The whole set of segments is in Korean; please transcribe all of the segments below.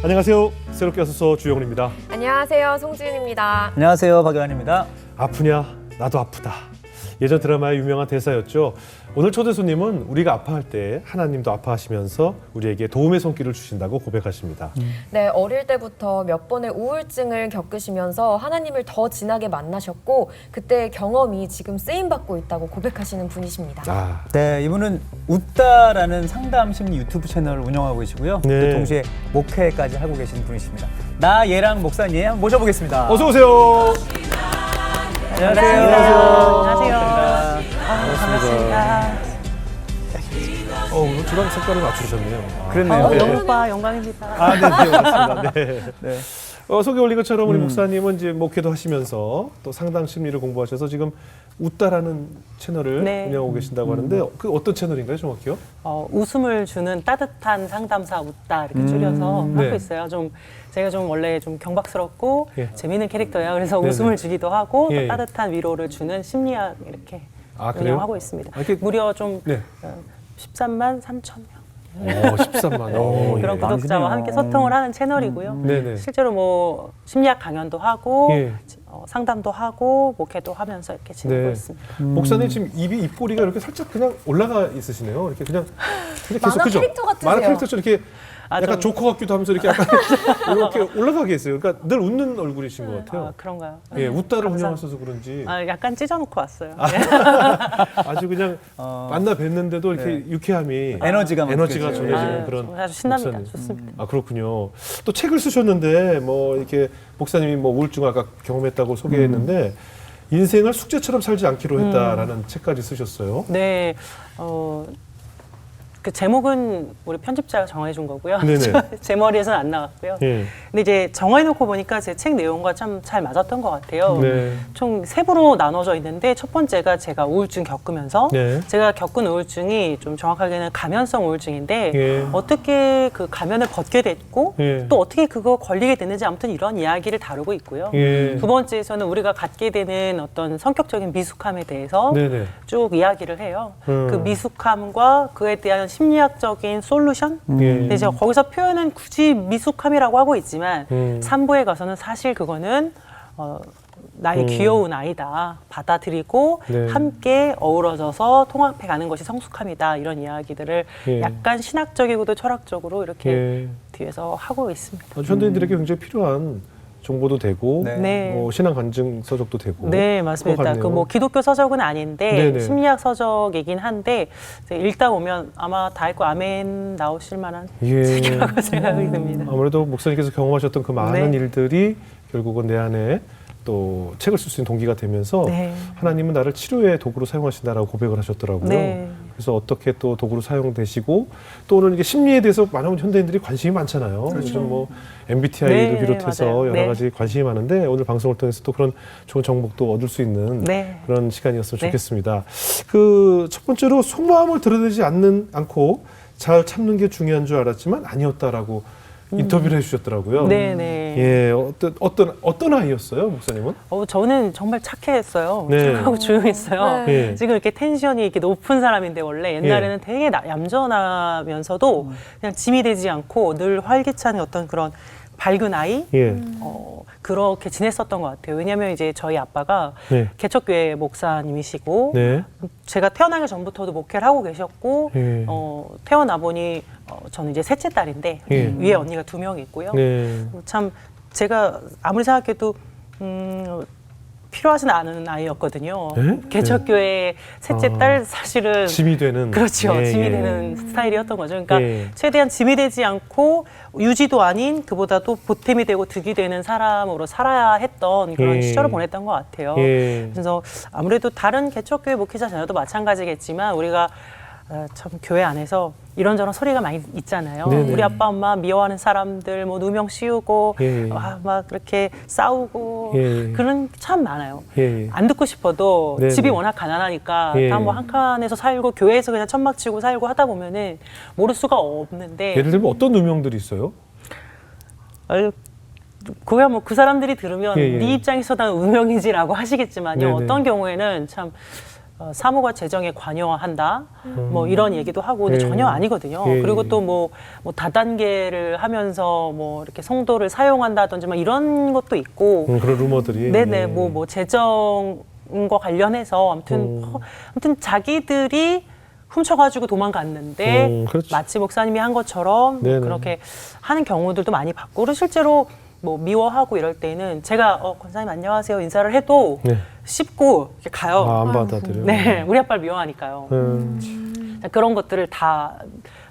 안녕하세요. 새롭게 와서서 주영훈입니다. 안녕하세요. 송지은입니다. 안녕하세요. 박연아입니다. 아프냐? 나도 아프다. 예전 드라마의 유명한 대사였죠. 오늘 초대 손님은 우리가 아파할 때 하나님도 아파하시면서 우리에게 도움의 손길을 주신다고 고백하십니다. 네, 어릴 때부터 몇 번의 우울증을 겪으시면서 하나님을 더 진하게 만나셨고 그때의 경험이 지금 쓰임받고 있다고 고백하시는 분이십니다. 아, 네, 이분은 웃다라는 상담 심리 유튜브 채널을 운영하고 계시고요. 네. 또 동시에 목회까지 하고 계신 분이십니다. 나예랑 목사님 한번 모셔보겠습니다. 어서 오세요. 안녕하세요. 안녕하세요. 반갑습니다. 반갑습니다. 오늘 주랑 색깔을 맞추셨네요. 그렇네요. 네. 영우빠 영광입니다. 아, 네, 반갑습니다. 네. 네. 소개 올린 것처럼 우리 목사님은 이제 목회도 하시면서 또 상담 심리를 공부하셔서 지금 웃다라는 채널을 네. 운영하고 계신다고 하는데 그 어떤 채널인가요, 정확히요? 웃음을 주는 따뜻한 상담사 웃다 이렇게 줄여서 네. 하고 있어요. 제가 좀 원래 좀 경박스럽고 예. 재미있는 캐릭터예요. 그래서 네네. 웃음을 주기도 하고 예. 또 따뜻한 위로를 주는 심리학 이렇게 아, 그래요? 운영하고 있습니다. 아, 이렇게- 무려 좀 네. 13만 3천 명. 13만 원. 그런 예. 구독자와 많으시네요. 함께 소통을 하는 채널이고요. 네네. 실제로 뭐 심리학 강연도 하고 예. 상담도 하고 목회도 하면서 이렇게 지내고 네. 있습니다. 목사님 지금 입꼬리가 이렇게 살짝 그냥 올라가 있으시네요. 이렇게 그냥 계속 만화 그죠? 캐릭터 같으세요. 만화 캐릭터처럼 이렇게 약간 좀- 조커 같기도 하면서 이렇게 약간 이렇게 올라가게 했어요. 그러니까 늘 웃는 얼굴이신 것 같아요. 아, 그런가요? 예, 웃다를 감사합니다. 운영하셔서 그런지 약간 찢어놓고 왔어요. 아주 그냥 만나 뵀는데도 이렇게 네. 유쾌함이 에너지가 에너지가 느껴져요. 전해지는 그런 아주 신납니다. 목사님. 좋습니다. 아, 그렇군요. 또 책을 쓰셨는데 뭐 이렇게 목사님이 뭐 우울증을 아까 경험했다고 소개했는데 인생을 숙제처럼 살지 않기로 했다라는 책까지 쓰셨어요. 네, 그 제목은 우리 편집자가 정해준 거고요. 네네. 제 머리에서는 안 나왔고요. 예. 근데 이제 정해놓고 보니까 제 책 내용과 참 잘 맞았던 것 같아요. 네. 총 세 부로 나눠져 있는데 첫 번째가 제가 우울증 겪으면서 네. 제가 겪은 우울증이 좀 정확하게는 감염성 우울증인데 예. 어떻게 그 감염을 벗게 됐고 예. 또 어떻게 그거 걸리게 됐는지 아무튼 이런 이야기를 다루고 있고요. 예. 두 번째에서는 우리가 갖게 되는 어떤 성격적인 미숙함에 대해서 네네. 쭉 이야기를 해요. 음. 그 미숙함과 그에 대한 심리학적인 솔루션. 예. 근데 제가 거기서 표현은 굳이 미숙함이라고 하고 있지만 3부에 가서는 사실 그거는 나의 귀여운 아이다. 받아들이고 네. 함께 어우러져서 통합해 가는 것이 성숙함이다. 이런 이야기들을 예. 약간 신학적이고도 철학적으로 이렇게 예. 뒤에서 하고 있습니다. 아주 현대인들에게 굉장히 필요한 정보도 되고 네. 네. 뭐 신앙 간증 서적도 되고 네, 맞습니다. 그거 같네요. 그 뭐 기독교 서적은 아닌데 네네. 심리학 서적이긴 한데 이제 읽다 보면 아마 다 읽고 아멘 나오실 만한 예. 책이라고 생각이 듭니다. 아무래도 목사님께서 경험하셨던 그 많은 네. 일들이 결국은 내 안에 또 책을 쓸 수 있는 동기가 되면서 네. 하나님은 나를 치료의 도구로 사용하신다라고 고백을 하셨더라고요. 네. 그래서 어떻게 또 도구로 사용되시고 또 오늘 이게 심리에 대해서 많은 현대인들이 관심이 많잖아요. 요즘 뭐 MBTI를 네, 비롯해서 맞아요. 여러 네. 가지 관심이 많은데 오늘 방송을 통해서 또 그런 좋은 정보도 얻을 수 있는 네. 그런 시간이었으면 네. 좋겠습니다. 그 첫 번째로 속마음을 드러내지 않고 잘 참는 게 중요한 줄 알았지만 아니었다라고 인터뷰를 해주셨더라고요. 네네. 예, 어떤 아이였어요, 목사님은? 저는 정말 착해했어요. 네. 착하고 조용했어요. 네. 예. 지금 이렇게 텐션이 이렇게 높은 사람인데 원래 옛날에는 되게 얌전하면서도 그냥 짐이 되지 않고 늘 활기찬 어떤 그런 밝은 아이 예. 그렇게 지냈었던 것 같아요. 왜냐하면 이제 저희 아빠가 네. 개척교회 목사님이시고 네. 제가 태어나기 전부터도 목회를 하고 계셨고 예. 태어나 보니 저는 이제 셋째 딸인데 예. 위에 언니가 2명 있고요. 네. 참 제가 아무리 생각해도 필요하지는 않은 아이였거든요. 네? 개척교회 셋째 딸 사실은 짐이 되는. 그렇죠. 예, 짐이 예. 되는 스타일이었던 거죠. 그러니까 예. 최대한 짐이 되지 않고 유지도 아닌 그보다도 보탬이 되고 득이 되는 사람으로 살아야 했던 그런 예. 시절을 보냈던 것 같아요. 예. 그래서 아무래도 다른 개척교회 목회자 자녀도 마찬가지겠지만 우리가 참 교회 안에서 이런저런 소리가 많이 있잖아요. 네네. 우리 아빠 엄마 미워하는 사람들 뭐 누명 씌우고 예. 막 그렇게 싸우고 예. 그런 게 참 많아요. 예. 안 듣고 싶어도 네네. 집이 워낙 가난하니까 예. 다 뭐 한 칸에서 살고 교회에서 그냥 천막 치고 살고 하다 보면은 모를 수가 없는데 예를 들면 어떤 누명들이 있어요? 그야 뭐 그 사람들이 들으면 예, 예. 네 입장에서 난 운명이지라고 하시겠지만요. 네네. 어떤 경우에는 참 사무가 재정에 관여한다, 뭐 이런 얘기도 하고, 근데 예. 전혀 아니거든요. 예. 그리고 또 뭐 다단계를 하면서 뭐 이렇게 성도를 사용한다든지 뭐 이런 것도 있고, 그런 루머들이. 네네, 예. 뭐 재정과 관련해서 아무튼 자기들이 훔쳐가지고 도망갔는데 그렇죠. 마치 목사님이 한 것처럼 네네. 그렇게 하는 경우들도 많이 봤고, 그리고 실제로 뭐 미워하고 이럴 때는 제가 권사님 안녕하세요 인사를 해도 네. 씹고 이렇게 가요. 아, 안 받아들여요. 네, 우리 아빠를 미워하니까요. 그런 것들을 다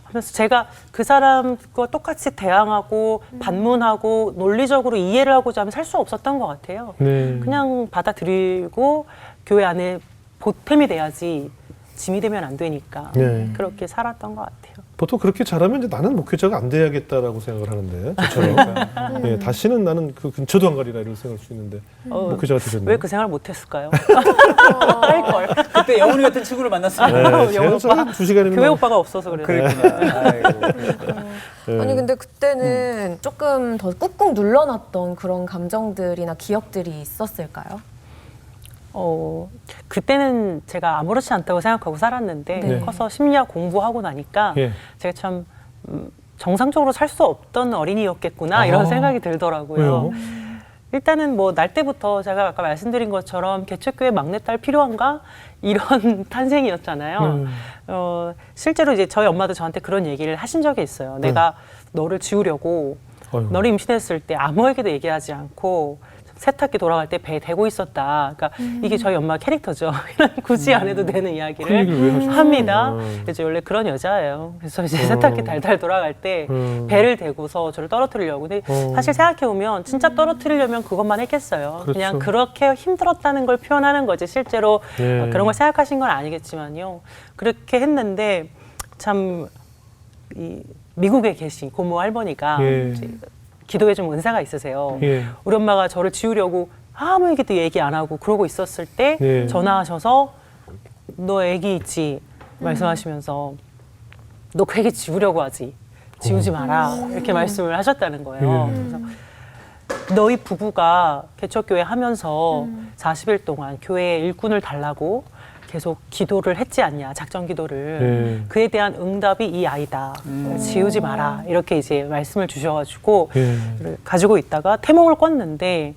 하면서 제가 그 사람과 똑같이 대항하고 반문하고 논리적으로 이해를 하고자 하면 살 수 없었던 것 같아요. 네. 그냥 받아들이고 교회 안에 보탬이 돼야지 짐이 되면 안 되니까 네. 그렇게 살았던 것 같아요. 보통 그렇게 잘하면 이제 나는 목회자가 안 돼야겠다라고 생각을 하는데 저처럼 예, 다시는 나는 그 근처도 안 가리라 이런 생각할 수 있는데 목회자가 되셨네요. 왜 그 생각을 못했을까요? 할 걸. 그때 영훈이 같은 친구를 만났으면. 네, 영훈 제가 두 시간이면 교회 오빠가 없어서 그래요. 그랬구나. 아이고. 예. 아니 근데 그때는 조금 더 꾹꾹 눌러놨던 그런 감정들이나 기억들이 있었을까요? 그때는 제가 아무렇지 않다고 생각하고 살았는데 네. 커서 심리학 공부하고 나니까 예. 제가 참 정상적으로 살 수 없던 어린이였겠구나 이런 생각이 들더라고요. 왜요? 일단은 뭐 날 때부터 제가 아까 말씀드린 것처럼 개척교회 막내딸 필요한가 이런 탄생이었잖아요. 실제로 이제 저희 엄마도 저한테 그런 얘기를 하신 적이 있어요. 내가 너를 지우려고 아이고. 너를 임신했을 때 아무에게도 얘기하지 않고 세탁기 돌아갈 때 배에 대고 있었다. 그러니까 이게 저희 엄마 캐릭터죠. 굳이 안 해도 되는 그 이야기를 얘기를 왜 하셨어요? 합니다. 이제 원래 그런 여자예요. 그래서 이제 세탁기 달달 돌아갈 때 배를 대고서 저를 떨어뜨리려고. 근데 사실 생각해보면 진짜 떨어뜨리려면 그것만 했겠어요. 그렇죠. 그냥 그렇게 힘들었다는 걸 표현하는 거지. 실제로 예. 그런 걸 생각하신 건 아니겠지만요. 그렇게 했는데 참 이 미국에 계신 고모 할머니가 예. 이제 기도에 좀 은사가 있으세요. 예. 우리 엄마가 저를 지우려고 아무에게도 얘기 안 하고 그러고 있었을 때 예. 전화하셔서 너 애기 있지 말씀하시면서 너 그 애기 지우려고 하지 지우지 마라 이렇게 말씀을 하셨다는 거예요. 그래서 너희 부부가 개척교회 하면서 40일 동안 교회에 일꾼을 달라고 계속 기도를 했지 않냐, 작전 기도를. 그에 대한 응답이 이 아이다. 지우지 마라. 이렇게 이제 말씀을 주셔가지고 가지고 있다가 태몽을 꿨는데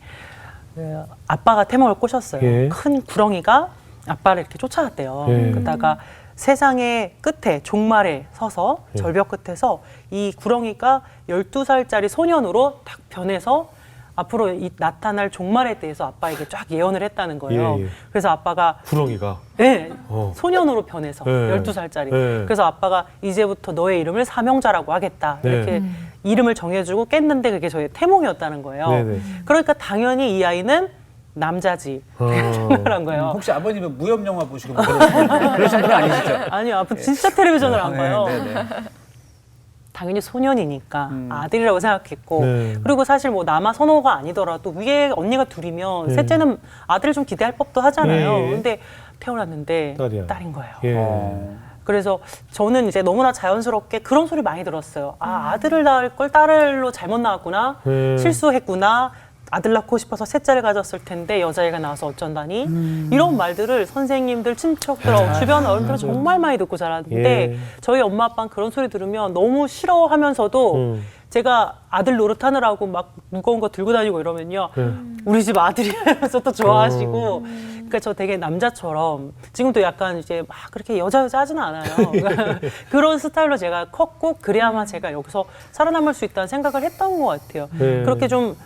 아빠가 태몽을 꼬셨어요. 예. 큰 구렁이가 아빠를 이렇게 쫓아갔대요. 예. 그러다가 세상의 끝에 종말에 서서 절벽 끝에서 이 구렁이가 12살짜리 소년으로 딱 변해서 앞으로 나타날 종말에 대해서 아빠에게 쫙 예언을 했다는 거예요. 예, 예. 그래서 아빠가 구렁이가. 네, 소년으로 변해서 네. 12살짜리. 네. 그래서 아빠가 이제부터 너의 이름을 사명자라고 하겠다. 네. 이렇게 이름을 정해주고 깼는데 그게 저의 태몽이었다는 거예요. 네네. 그러니까 당연히 이 아이는 남자지. 그런 거예요. 혹시 아버님은 무협 영화 보시고 뭐 그러신 분 아니시죠? 아니요, 아빠 진짜 텔레비전을 안 봐요. 네, 네. 당연히 소년이니까 아들이라고 생각했고 네. 그리고 사실 뭐 남아 선호가 아니더라도 위에 언니가 둘이면 네. 셋째는 아들을 좀 기대할 법도 하잖아요. 예, 예. 근데 태어났는데 딸이야. 딸인 거예요. 예. 그래서 저는 이제 너무나 자연스럽게 그런 소리 많이 들었어요. 아, 아들을 낳을 걸 딸로 잘못 낳았구나. 네. 실수했구나. 아들 낳고 싶어서 셋째를 가졌을 텐데 여자애가 나와서 어쩐다니. 이런 말들을 선생님들, 친척들, 주변 어른들은 정말 많이 듣고 자랐는데 예. 저희 엄마 아빠는 그런 소리 들으면 너무 싫어하면서도 제가 아들 노릇하느라고 막 무거운 거 들고 다니고 이러면요. 우리 집 아들이라면서 또 좋아하시고. 그러니까 저 되게 남자처럼 지금도 약간 이제 막 그렇게 여자 하지는 않아요. 그런 스타일로 제가 컸고 그래야만 제가 여기서 살아남을 수 있다는 생각을 했던 것 같아요. 네. 그렇게 좀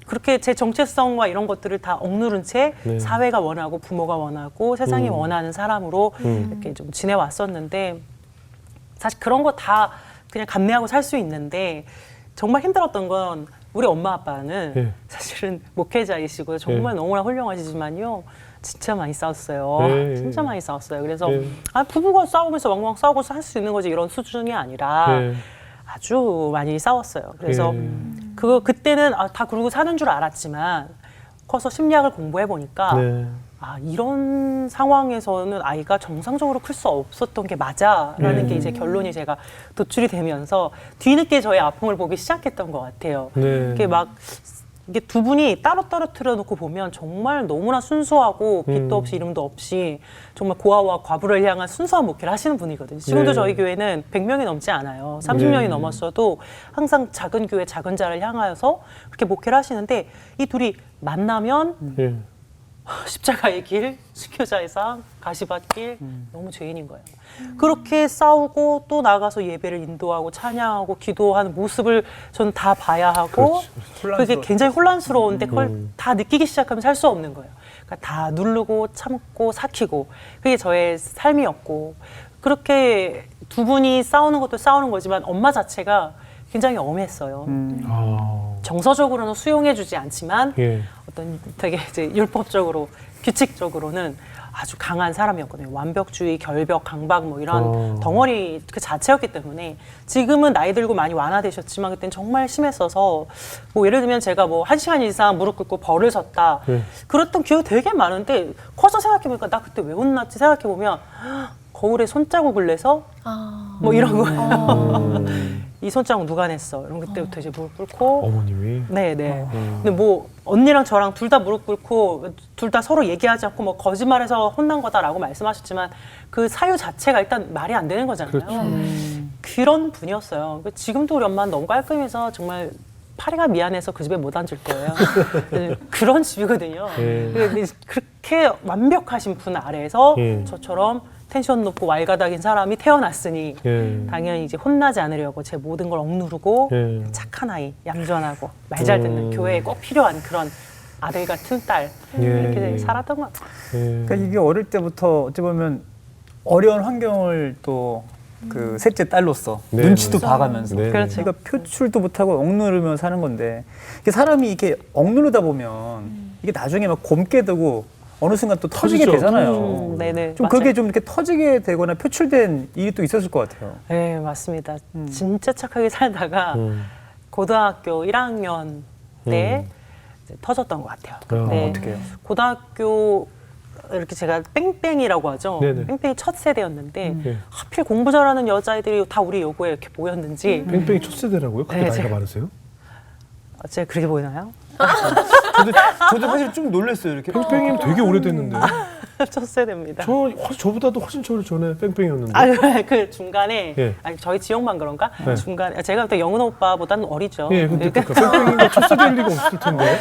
그렇게 제 정체성과 이런 것들을 다 억누른 채 네. 사회가 원하고 부모가 원하고 세상이 원하는 사람으로 이렇게 좀 지내왔었는데 사실 그런 거 다 그냥 감내하고 살 수 있는데 정말 힘들었던 건 우리 엄마 아빠는 네. 사실은 목회자이시고 정말 너무나 훌륭하시지만요. 진짜 많이 싸웠어요. 네. 진짜 많이 싸웠어요. 그래서 네. 부부가 싸우면서 왕왕 싸우고 할 수 있는 거지 이런 수준이 아니라 네. 아주 많이 싸웠어요. 그래서 그때는 다 그러고 사는 줄 알았지만 커서 심리학을 공부해 보니까 네. 이런 상황에서는 아이가 정상적으로 클 수 없었던 게 맞아라는 게 이제 결론이 제가 도출이 되면서 뒤늦게 저의 아픔을 보기 시작했던 것 같아요. 네. 이게 막 이게 두 분이 따로 떨어뜨려 놓고 보면 정말 너무나 순수하고 빛도 없이 이름도 없이 정말 고아와 과부를 향한 순수한 목회를 하시는 분이거든요. 지금도 네. 저희 교회는 100명이 넘지 않아요. 30명이 네. 넘었어도 항상 작은 교회 작은 자를 향하여서 그렇게 목회를 하시는데 이 둘이 만나면 예. 십자가의 길, 순교자의 상, 가시밭길 너무 죄인인 거예요. 그렇게 싸우고 또 나가서 예배를 인도하고 찬양하고 기도하는 모습을 저는 다 봐야 하고 그게 굉장히 혼란스러운데 그걸 다 느끼기 시작하면 살 수 없는 거예요. 그러니까 다 누르고 참고 삭히고 그게 저의 삶이었고 그렇게 두 분이 싸우는 것도 싸우는 거지만 엄마 자체가 굉장히 엄했어요. 아. 정서적으로는 수용해주지 않지만 예. 어떤 되게 이제 율법적으로 규칙적으로는 아주 강한 사람이었거든요. 완벽주의, 결벽, 강박 뭐 이런 덩어리 그 자체였기 때문에 지금은 나이 들고 많이 완화되셨지만 그때는 정말 심했어서 뭐 예를 들면 제가 뭐 1시간 이상 무릎 꿇고 벌을 섰다 네. 그랬던 기억이 되게 많은데 커서 생각해보니까 나 그때 왜 혼났지 생각해보면 거울에 손자국을 내서 뭐 이런 거예요. 이 손자국 누가 냈어? 이런 그때부터 이제 무릎 꿇고 어머님이. 네네. 근데 뭐 언니랑 저랑 둘 다 무릎 꿇고 둘 다 서로 얘기하지 않고 뭐 거짓말해서 혼난 거다라고 말씀하셨지만 그 사유 자체가 일단 말이 안 되는 거잖아요. 그렇죠. 그런 분이었어요. 지금도 우리 엄마는 너무 깔끔해서 정말 파리가 미안해서 그 집에 못 앉을 거예요. 그런 집이거든요. 예. 근데 그렇게 완벽하신 분 아래에서 예. 저처럼 텐션 높고 왈가닥인 사람이 태어났으니 예. 당연히 이제 혼나지 않으려고 제 모든 걸 억누르고 예. 착한 아이, 얌전하고 말 잘 듣는 교회에 꼭 필요한 그런 아들 같은 딸 예. 이렇게 살았던 것 같아요. 예. 그러니까 이게 어릴 때부터 어찌 보면 어려운 환경을 또 그 셋째 딸로서 네, 눈치도 네. 봐가면서 네. 그렇죠. 그러니까 표출도 못하고 억누르며 사는 건데 이게 사람이 이렇게 억누르다 보면 이게 나중에 막 곪게 되고 어느 순간 또 터지게 터지죠. 되잖아요. 네네. 좀 맞아요. 그게 좀 이렇게 터지게 되거나 표출된 일이 또 있었을 것 같아요. 네, 맞습니다. 진짜 착하게 살다가 고등학교 1학년 때 이제 터졌던 것 같아요. 네. 어떻게 해요? 고등학교 이렇게 제가 뺑뺑이라고 하죠. 네네. 뺑뺑이 첫 세대였는데 예. 하필 공부 잘하는 여자애들이 다 우리 여고에 이렇게 모였는지 뺑뺑이 첫 세대라고요? 그렇게 네, 나이가 제가- 많으세요? 제가 그렇게 보이나요? 저도 사실 좀 놀랐어요. 이렇게 뺑뺑이면 되게 오래됐는데. 첫 세대입니다. 저보다도 훨씬 전에 뺑뺑이였는데. 그 중간에 예. 아니, 저희 지역만 그런가? 네. 중간에 제가 그때 영은 오빠보다는 어리죠. 예, 근데 그러니까- 뺑뺑이가 첫 세대일 리가 없을 텐데.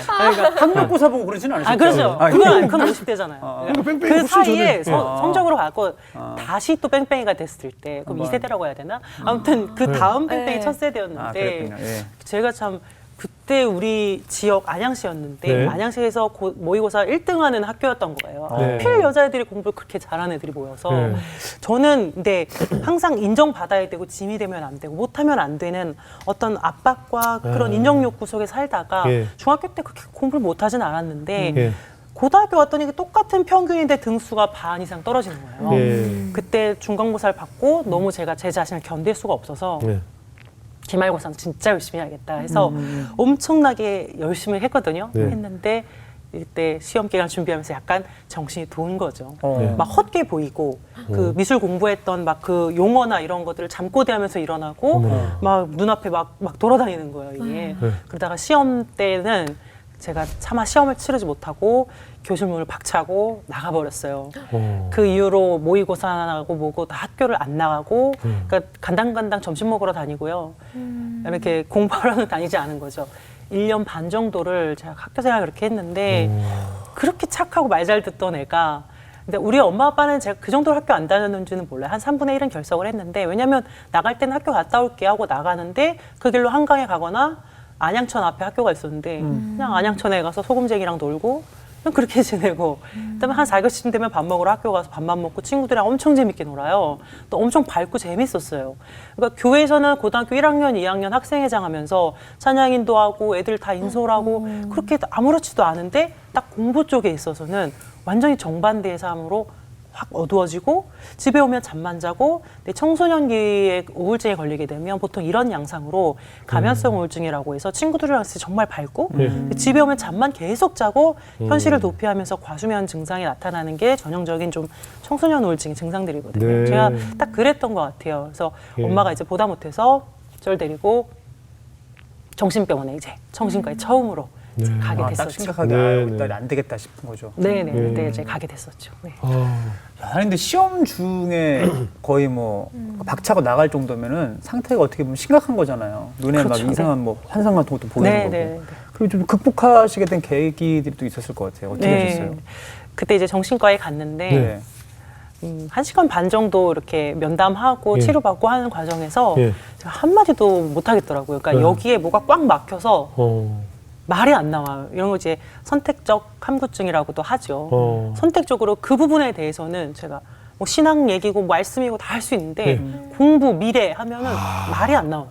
학력고사 보고 그러진 않으셨죠? 아 그렇죠. 그건 50대잖아요. 그러니까 뺑뺑이 그 훨씬 사이에 전에. 성적으로 갖고 다시 또 뺑뺑이가 됐을 때 그럼 2세대라고 해야 되나? 아무튼 그 다음 뺑뺑이 네. 첫 세대였는데 그랬군요. 예. 제가 참 그때 우리 지역 안양시였는데 네. 안양시에서 모의고사 1등하는 학교였던 거예요. 네. 하필 여자애들이 공부를 그렇게 잘하는 애들이 모여서 네. 저는 근데 항상 인정받아야 되고 짐이 되면 안 되고 못하면 안 되는 어떤 압박과 그런 인정 욕구 속에 살다가 예. 중학교 때 그렇게 공부를 못하진 않았는데 예. 고등학교 왔더니 똑같은 평균인데 등수가 반 이상 떨어지는 거예요. 예. 그때 중간고사를 받고 너무 제가 제 자신을 견딜 수가 없어서 예. 기말고사는 진짜 열심히 해야겠다 해서 엄청나게 열심히 했거든요. 네. 했는데 이때 시험 기간 준비하면서 약간 정신이 돈 거죠. 네. 막 헛게 보이고 그 미술 공부했던 막 그 용어나 이런 것들을 잠꼬대하면서 일어나고 어머나. 막 눈앞에 막 돌아다니는 거예요. 이게 네. 그러다가 시험 때는 제가 차마 시험을 치르지 못하고 교실 문을 박차고 나가버렸어요. 그 이후로 모의고사하고 뭐고 다 학교를 안 나가고 그러니까 간당간당 점심 먹으러 다니고요. 이렇게 공부하러는 다니지 않은 거죠. 1년 반 정도를 제가 학교 생활을 그렇게 했는데 그렇게 착하고 말 잘 듣던 애가 근데 우리 엄마 아빠는 제가 그 정도로 학교 안 다녔는지는 몰라요. 한 3분의 1은 결석을 했는데 왜냐면 나갈 때는 학교 갔다 올게 하고 나가는데 그 길로 한강에 가거나 안양천 앞에 학교가 있었는데 그냥 안양천에 가서 소금쟁이랑 놀고 그냥 그렇게 지내고 그다음에 한 4교시쯤 되면 밥 먹으러 학교 가서 밥만 먹고 친구들이랑 엄청 재밌게 놀아요. 또 엄청 밝고 재밌었어요. 그러니까 교회에서는 고등학교 1학년, 2학년 학생회장 하면서 찬양 인도하고 애들 다 인솔하고 그렇게 아무렇지도 않은데 딱 공부 쪽에 있어서는 완전히 정반대의 삶으로 확 어두워지고 집에 오면 잠만 자고 내 청소년기에 우울증에 걸리게 되면 보통 이런 양상으로 가면성 우울증이라고 해서 친구들이랑 있을 때 정말 밝고 집에 오면 잠만 계속 자고 현실을 도피하면서 과수면 증상이 나타나는 게 전형적인 좀 청소년 우울증의 증상들이거든요. 네. 제가 딱 그랬던 것 같아요. 그래서 예. 엄마가 이제 보다 못해서 저를 데리고 정신병원에 이제 정신과에 처음으로 네. 가게 딱 됐었죠. 심각하게 네, 일단 네. 안 되겠다 싶은 거죠. 네네. 네. 그때 이제 가게 됐었죠. 네. 야, 근데 시험 중에 거의 뭐 박차고 나갈 정도면은 상태가 어떻게 보면 심각한 거잖아요. 눈에 그렇죠. 막 이상한 뭐 환상 같은 것도 보이는 네, 거고. 네, 네. 그리고 좀 극복하시게 된 계기들이 또 있었을 것 같아요. 어떻게 네. 하셨어요? 그때 이제 정신과에 갔는데 네. 1시간 반 정도 이렇게 면담하고 예. 치료받고 하는 과정에서 예. 제가 한마디도 못 하겠더라고요. 그러니까 네. 여기에 뭐가 꽉 막혀서 어. 말이 안 나와요. 이런 거 이제 선택적 함구증이라고도 하죠. 어. 선택적으로 그 부분에 대해서는 제가 뭐 신앙 얘기고 말씀이고 다 할 수 있는데 네. 공부, 미래 하면은 말이 안 나와요.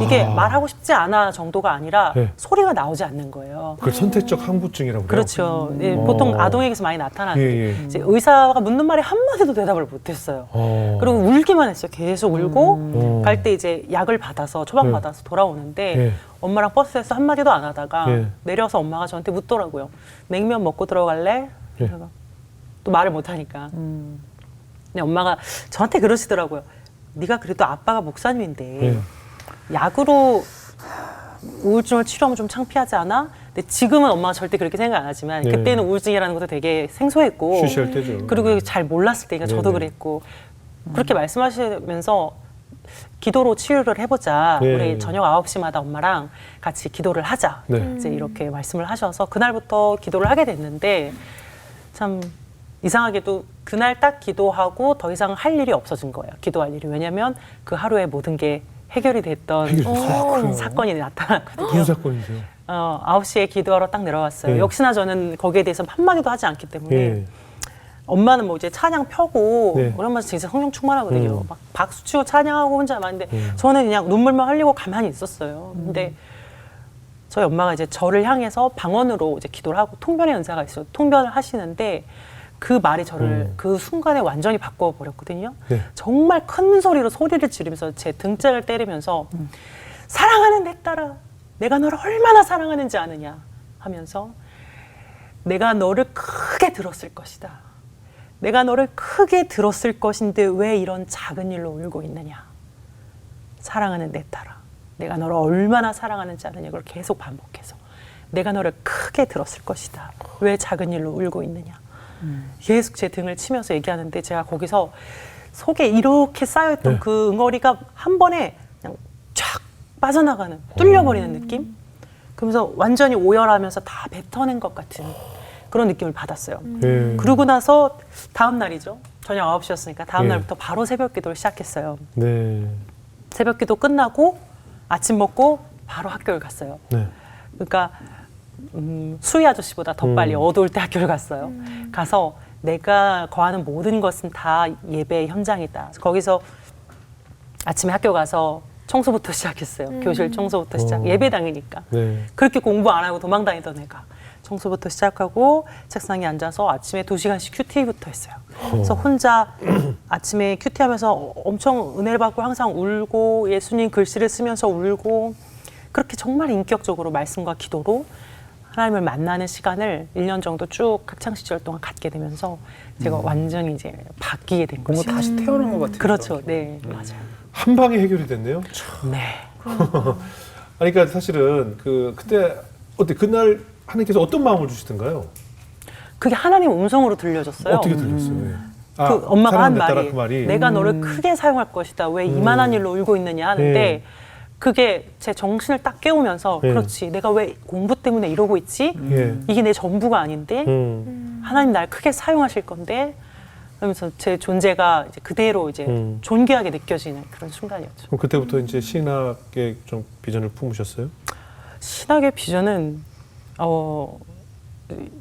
이게 말하고 싶지 않아 정도가 아니라 네. 소리가 나오지 않는 거예요. 그걸 선택적 항부증이라고 해요. 그렇죠. 예, 보통 아동에게서 많이 나타나는데 예, 예. 이제 의사가 묻는 말에 한마디도 대답을 못했어요. 그리고 울기만 했어요. 계속 울고 갈 때 이제 약을 받아서 처방 예. 받아서 돌아오는데 예. 엄마랑 버스에서 한마디도 안 하다가 예. 내려서 엄마가 저한테 묻더라고요. 냉면 먹고 들어갈래? 예. 제가 또 말을 못 하니까. 근데 엄마가 저한테 그러시더라고요. 네가 그래도 아빠가 목사님인데 예. 약으로 우울증을 치료하면 좀 창피하지 않아? 근데 지금은 엄마가 절대 그렇게 생각 안 하지만 네. 그때는 우울증이라는 것도 되게 생소했고 쉬쉬할 때죠. 그리고 잘 몰랐을 때니까 저도 네네. 그랬고 그렇게 말씀하시면서 기도로 치유를 해보자. 네. 우리 저녁 9시마다 엄마랑 같이 기도를 하자. 네. 이제 이렇게 말씀을 하셔서 그날부터 기도를 하게 됐는데 참 이상하게도 그날 딱 기도하고 더 이상 할 일이 없어진 거예요. 기도할 일이. 왜냐면 그 하루에 모든 게 해결이 됐던 그래요? 사건이 나타났거든요. 무슨 사건이세요? 9시에 기도하러 딱 내려왔어요. 예. 역시나 저는 거기에 대해서 한마디도 하지 않기 때문에 예. 엄마는 뭐 이제 찬양 펴고 네. 우리 엄마 진짜 성령 충만하거든요. 막 박수 치고 찬양하고 혼자만 하는데 음. 저는 그냥 눈물만 흘리고 가만히 있었어요. 근데 저희 엄마가 이제 저를 향해서 방언으로 이제 기도를 하고 통변의 은사가 있어요. 통변을 하시는데 그 말이 저를 그 순간에 완전히 바꿔버렸거든요. 네. 정말 큰 소리로 소리를 지르면서 제 등짝을 때리면서 사랑하는 내 딸아, 내가 너를 얼마나 사랑하는지 아느냐 하면서 내가 너를 크게 들었을 것이다. 내가 너를 크게 들었을 것인데 왜 이런 작은 일로 울고 있느냐. 사랑하는 내 딸아, 내가 너를 얼마나 사랑하는지 아느냐. 그걸 계속 반복해서 내가 너를 크게 들었을 것이다. 왜 작은 일로 울고 있느냐. 계속 제 등을 치면서 얘기하는데 제가 거기서 속에 이렇게 쌓여있던 네. 그 응어리가 한 번에 그냥 쫙 빠져나가는, 뚫려버리는 느낌? 그러면서 완전히 오열하면서 다 뱉어낸 것 같은 그런 느낌을 받았어요. 예. 그러고 나서 다음 날이죠. 저녁 9시였으니까 다음 예. 날부터 바로 새벽 기도를 시작했어요. 네. 새벽 기도 끝나고 아침 먹고 바로 학교를 갔어요. 네. 그러니까 수희 아저씨보다 더 빨리 어두울 때 학교를 갔어요. 가서 내가 거하는 모든 것은 다 예배의 현장이다. 거기서 아침에 학교 가서 청소부터 시작했어요. 교실 청소부터 시작. 예배당이니까. 네. 그렇게 공부 안 하고 도망 다니던 애가 청소부터 시작하고 책상에 앉아서 아침에 2시간씩 큐티부터 했어요. 그래서 혼자 아침에 큐티하면서 엄청 은혜를 받고 항상 울고 예수님 글씨를 쓰면서 울고 그렇게 정말 인격적으로 말씀과 기도로 하나님을 만나는 시간을 1년 정도 쭉 학창 시절 동안 갖게 되면서 제가 완전히 이제 바뀌게 된 뭔가 거죠. 다시 태어난 것 같아요. 그렇죠. 네, 맞아요. 한 방에 해결이 됐네요. 네. 아니, 그러니까 사실은 그때 어때 그날 하나님께서 어떤 마음을 주시던가요? 그게 하나님 음성으로 들려졌어요. 어떻게 들렸어요? 예. 아, 그 엄마가 한 사랑하는 내 딸아, 말이, 그 말이 내가 너를 크게 사용할 것이다. 왜 이만한 일로 울고 있느냐 하는데 네. 그게 제 정신을 딱 깨우면서 네. 그렇지. 내가 왜 공부 때문에 이러고 있지? 예. 이게 내 전부가 아닌데 하나님 날 크게 사용하실 건데 그러면서 제 존재가 이제 그대로 이제 존귀하게 느껴지는 그런 순간이었죠. 그럼 그때부터 이제 신학에 좀 비전을 품으셨어요? 신학의 비전은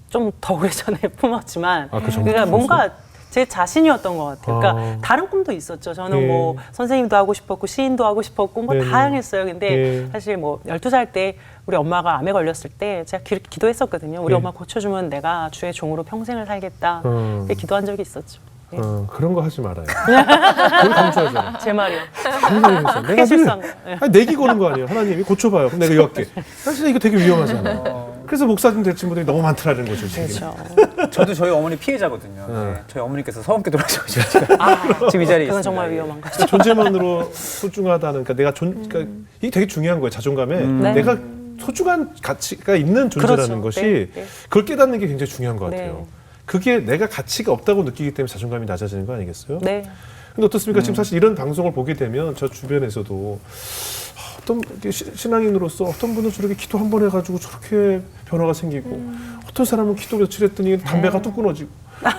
좀 더 오래전에 품었지만 아, 그 전부터 그러니까 품었어요? 뭔가 제 자신이었던 것 같아요. 그러니까 아. 다른 꿈도 있었죠. 저는 예. 뭐 선생님도 하고 싶었고 시인도 하고 싶었고 뭐 네네. 다양했어요. 근데 예. 사실 뭐 12살 때 우리 엄마가 암에 걸렸을 때 제가 기도했었거든요. 우리 예. 엄마 고쳐주면 내가 주의 종으로 평생을 살겠다. 이렇게 기도한 적이 있었죠. 예. 그런 거 하지 말아요. 그걸 강조하잖아. 제 말이요. 항상 그랬어. 크게 실수한 거. 예. 아니, 내기 거는 거 아니에요. 하나님이 고쳐봐요. 그럼 내가 이거 할게. 사실 이거 되게 위험하잖아. 그래서 목사님 될 친구들이 너무 많더라는 거죠. 지금. 그렇죠. 저도 저희 어머니 피해자거든요. 네. 저희 어머니께서 서원기도를 하셔가지고 지금 이 자리에 그건 있습니다. 정말 예. 위험한 거죠. 존재만으로 소중하다는, 그러니까 내가 그러니까 이게 되게 중요한 거예요. 자존감에 네. 내가 소중한 가치가 있는 존재라는 그렇죠. 것이 네, 네. 그걸 깨닫는 게 굉장히 중요한 것 같아요. 네. 그게 내가 가치가 없다고 느끼기 때문에 자존감이 낮아지는 거 아니겠어요? 네. 근데 어떻습니까? 지금 사실 이런 방송을 보게 되면 저 주변에서도 어떤 신앙인으로서 어떤 분은 저렇게 기도 한 번 해가지고 저렇게 변화가 생기고 어떤 사람은 기도 며칠 했더니 담배가 뚝 끊어지고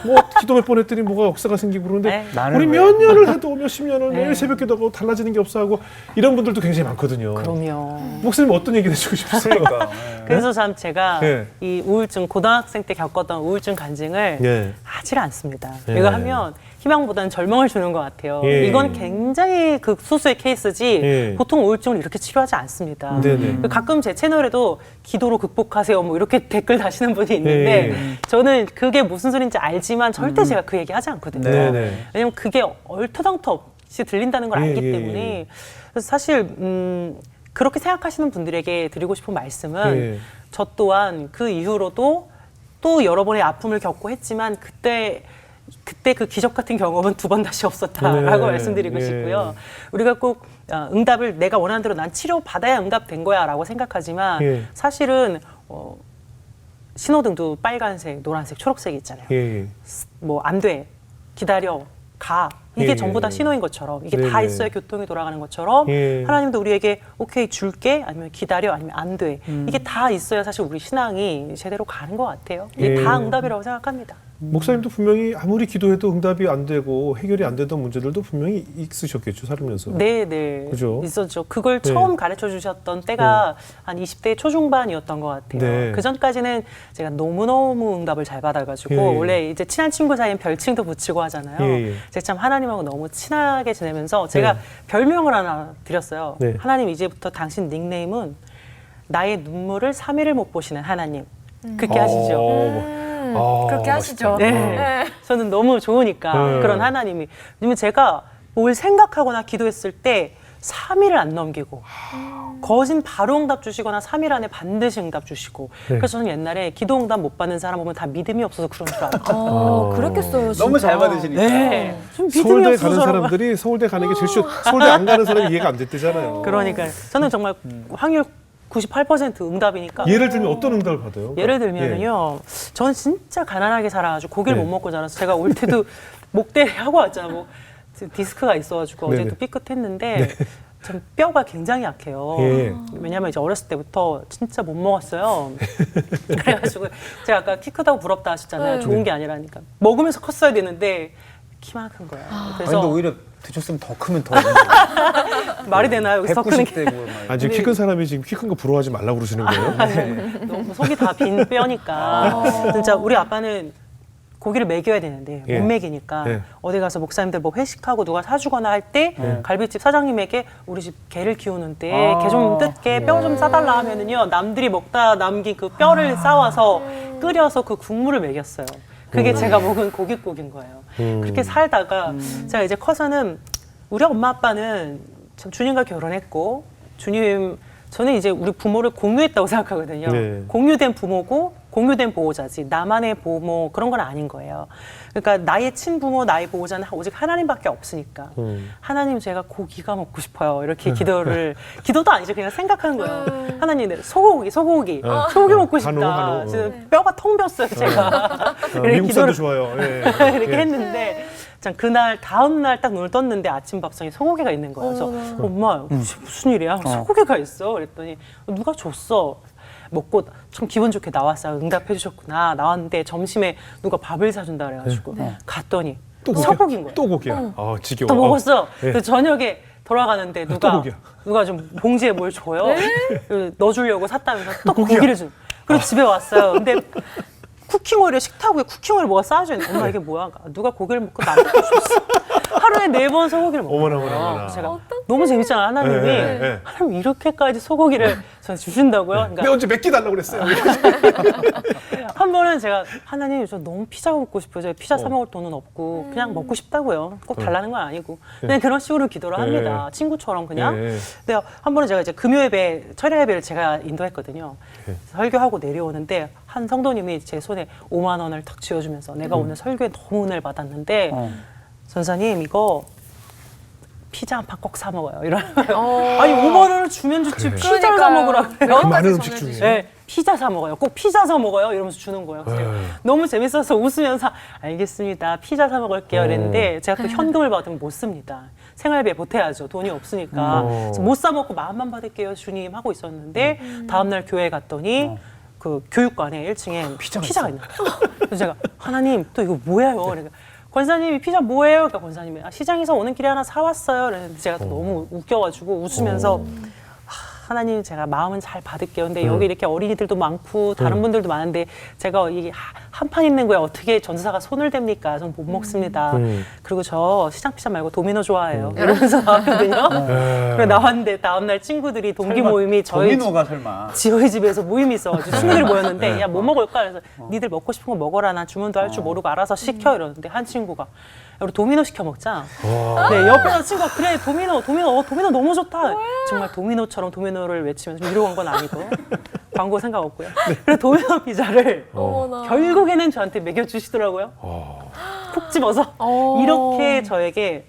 뭐 기도 몇 번 했더니 뭐가 역사가 생기고 그러는데 네. 나는 우리 왜? 몇 년을 해도 몇십 년을 네. 매일 새벽 기도하고 달라지는 게 없어 하고 이런 분들도 굉장히 많거든요. 그럼요. 목사님 어떤 얘기 해주고 싶으세요? 그러니까. 그래서 참 제가 네. 이 우울증 고등학생 때 겪었던 우울증 간증을 예. 하질 않습니다. 예. 이거 하면 희망보다는 절망을 주는 것 같아요. 예. 이건 굉장히 그 소수의 케이스지 예. 보통 우울증을 이렇게 치료하지 않습니다. 네네. 가끔 제 채널에도 기도로 극복하세요 뭐 이렇게 댓글 다시는 분이 있는데 예. 저는 그게 무슨 소리인지 알지만 절대 제가 그 얘기 하지 않거든요. 네네. 왜냐면 그게 얼토당토 없이 들린다는 걸 예, 알기 예, 때문에 예. 그래서 사실 그렇게 생각하시는 분들에게 드리고 싶은 말씀은 예. 저 또한 그 이후로도 또 여러 번의 아픔을 겪고 했지만 그때 그 기적 같은 경험은 두 번 다시 없었다라고 네, 말씀드리고 예. 싶고요. 우리가 꼭 응답을 내가 원하는 대로 난 치료 받아야 응답된 거야라고 생각하지만 예. 사실은 신호등도 빨간색, 노란색, 초록색이 있잖아요. 예. 뭐 안 돼, 기다려, 가. 이게 예. 전부 다 신호인 것처럼 이게 네네. 다 있어야 교통이 돌아가는 것처럼 예. 하나님도 우리에게 오케이 줄게 아니면 기다려 아니면 안 돼. 이게 다 있어야 사실 우리 신앙이 제대로 가는 것 같아요. 이게 예. 다 응답이라고 생각합니다. 목사님도 분명히 아무리 기도해도 응답이 안 되고 해결이 안 되던 문제들도 분명히 있으셨겠죠, 살면서. 네, 네. 그죠? 있었죠. 그걸 네. 처음 가르쳐 주셨던 때가 한 20대 초중반이었던 것 같아요. 네. 그 전까지는 제가 너무너무 응답을 잘 받아가지고 예, 예. 원래 이제 친한 친구 사이엔 별칭도 붙이고 하잖아요. 예, 예. 제가 참 하나님하고 너무 친하게 지내면서 제가 네. 별명을 하나 드렸어요. 네. 하나님 이제부터 당신 닉네임은 나의 눈물을 3일을 못 보시는 하나님. 그렇게 하시죠. 그렇게 하시죠. 네. 네. 저는 너무 좋으니까 네. 그런 하나님이. 왜냐면 제가 뭘 생각하거나 기도했을 때 3일을 안 넘기고 거진 바로 응답 주시거나 3일 안에 반드시 응답 주시고 네. 그래서 저는 옛날에 기도 응답 못 받는 사람 보면 다 믿음이 없어서 그런 줄 알았거든요. 그랬겠어요. 진짜. 너무 잘 받으시니까. 네. 좀 믿음이 서울대 없어서 가는 저런 사람들이 서울대 가는 게 제일 쉬워. 서울대 안 가는 사람이 이해가 안 됐대잖아요. 그러니까 저는 정말 확률 98% 응답이니까. 예를 들면 어떤 응답을 받아요? 예를 들면은요, 저는 진짜 가난하게 살아가지고 고기를 네. 못 먹고 자라서 제가 올 때도 목대리 하고 왔잖아. 뭐 디스크가 있어가지고 네네. 어제도 삐끗했는데 전 뼈가 굉장히 약해요. 예. 왜냐면 이제 어렸을 때부터 진짜 못 먹었어요. 그래가지고 제가 아까 키 크다고 부럽다 하셨잖아요. 네. 좋은 게 아니라니까. 먹으면서 컸어야 되는데 키만 큰 거예요. 아니, 그래서 근데 오히려 드셨으면 더 크면 더 말이 되나요? 여기서 더 크는 게 190대고 막. 아, 지금 키 큰 사람이 지금 키 큰 거 부러워하지 말라고 그러시는 거예요? 너무 속이 다 빈 뼈니까 진짜 우리 아빠는 고기를 먹여야 되는데 예. 못 먹이니까 예. 어디 가서 목사님들 뭐 회식하고 누가 사주거나 할 때 갈비집 사장님에게 우리 집 개를 키우는데 아. 개 좀 뜯게 뼈 좀 싸달라 하면은요 남들이 먹다 남긴 그 뼈를 싸와서 끓여서 그 국물을 먹였어요. 그게 제가 먹은 고깃국인 거예요. 그렇게 살다가 제가 이제 커서는 우리 엄마 아빠는 참 주님과 결혼했고 주님 저는 이제 우리 부모를 공유했다고 생각하거든요. 네. 공유된 부모고 공유된 보호자지 나만의 부모 그런 건 아닌 거예요. 그러니까 나의 친부모, 나의 보호자는 오직 하나님밖에 없으니까 하나님 제가 고기가 먹고 싶어요. 이렇게 기도도 아니죠. 그냥 생각하는 거예요. 하나님 소고기 소고기 먹고 싶다. 한우. 지금 뼈가 텅 비었어요 제가. 이렇게 미국 산도 기도를 좋아요. 예. 이렇게 예. 했는데 참 그날 다음 날 딱 눈을 떴는데 아침 밥상에 소고기가 있는 거예요. 그래서 엄마 무슨 일이야? 소고기가 있어. 그랬더니 누가 줬어. 먹고 참 기분 좋게 나왔어요. 응답해 주셨구나. 나왔는데 점심에 누가 밥을 사준다 그래가지고 갔더니 또 고기야? 소고기인 거예요. 또 고기야. 아, 지겨워. 또 먹었어. 예. 그 저녁에 돌아가는데 또 고기야. 누가 좀 봉지에 뭘 줘요. 그 넣어주려고 샀다면서 또 고기야. 고기를 준. 그리고 집에 왔어요. 근데 쿠킹 오일에 식탁 위에 쿠킹 오일 뭐가 쌓여져 있는 엄마 이게 뭐야? 누가 고기를 먹고 나한테 줬어. 하루에 4번 소고기를 먹어요. 어머나. 제가 너무 재밌잖아요 하나님이. 예. 하나님 이렇게까지 소고기를 저한테 주신다고요? 내 그러니까 언제 몇 끼 달라고 그랬어요. 한 번은 제가 하나님 저 너무 피자가 먹고 싶어요. 제가 피자 사 먹을 돈은 없고 그냥 먹고 싶다고요. 꼭 달라는 건 아니고 그냥 그런 식으로 기도를 합니다. 친구처럼 그냥. 예. 근데 한 번은 제가 이제 금요 예배, 철야 예배를 제가 인도했거든요. 예. 설교하고 내려오는데 한 성도님이 제 손에 5만 원을 탁 쥐어주면서 내가 오늘 설교에 너무 은혜를 받았는데 전사님 이거 피자 한 판 꼭 사 먹어요. 이러는 거예요. 아니 5만 원을 주면 좋지 그래. 피자를 사 먹으라 그래요. 그 많은 음식 중에. 네, 피자 사 먹어요. 꼭 피자 사 먹어요. 이러면서 주는 거예요. 그래서 에이. 너무 재밌어서 웃으면서 알겠습니다. 피자 사 먹을게요. 이랬는데 제가 또 현금을 받으면 못 씁니다. 생활비에 보태야죠. 돈이 없으니까. 그래서 못 사 먹고 마음만 받을게요, 주님 하고 있었는데 다음날 교회 갔더니 그 교육관에 1층에 피자가 있는 거예요. 그래서 제가 하나님 또 이거 뭐예요? 그러니까 권사님이 피자 뭐예요? 그러니까 권사님이 시장에서 오는 길에 하나 사왔어요. 그랬는데 제가 또 너무 웃겨가지고 웃으면서 하나님 제가 마음은 잘 받을게요. 근데 여기 이렇게 어린이들도 많고 다른 분들도 많은데 제가 이게 한 판 있는 거에 어떻게 전도사가 손을 댑니까? 전 못 먹습니다. 그리고 저 시장 피자 말고 도미노 좋아해요. 이러면서 나왔거든요. 그래서 나왔는데 다음날 친구들이 동기 모임이 저희 도미노가 설마. 저희 집에서 모임이 있어가지고 친구들이 모였는데 야 뭐 먹을까? 그래서 니들 먹고 싶은 거 먹어라. 난 주문도 할 줄 모르고 알아서 시켜 이러는데 한 친구가 야, 우리 도미노 시켜 먹자. 네 옆에서 친구가 그래 도미노 너무 좋다. 정말 도미노처럼 도미노를 외치면서 위로 간 건 아니고 광고 생각 없고요. 그래서 도미노 피자를 어머나. 결국에는 저한테 먹여주시더라고요. 콕 집어서 이렇게 저에게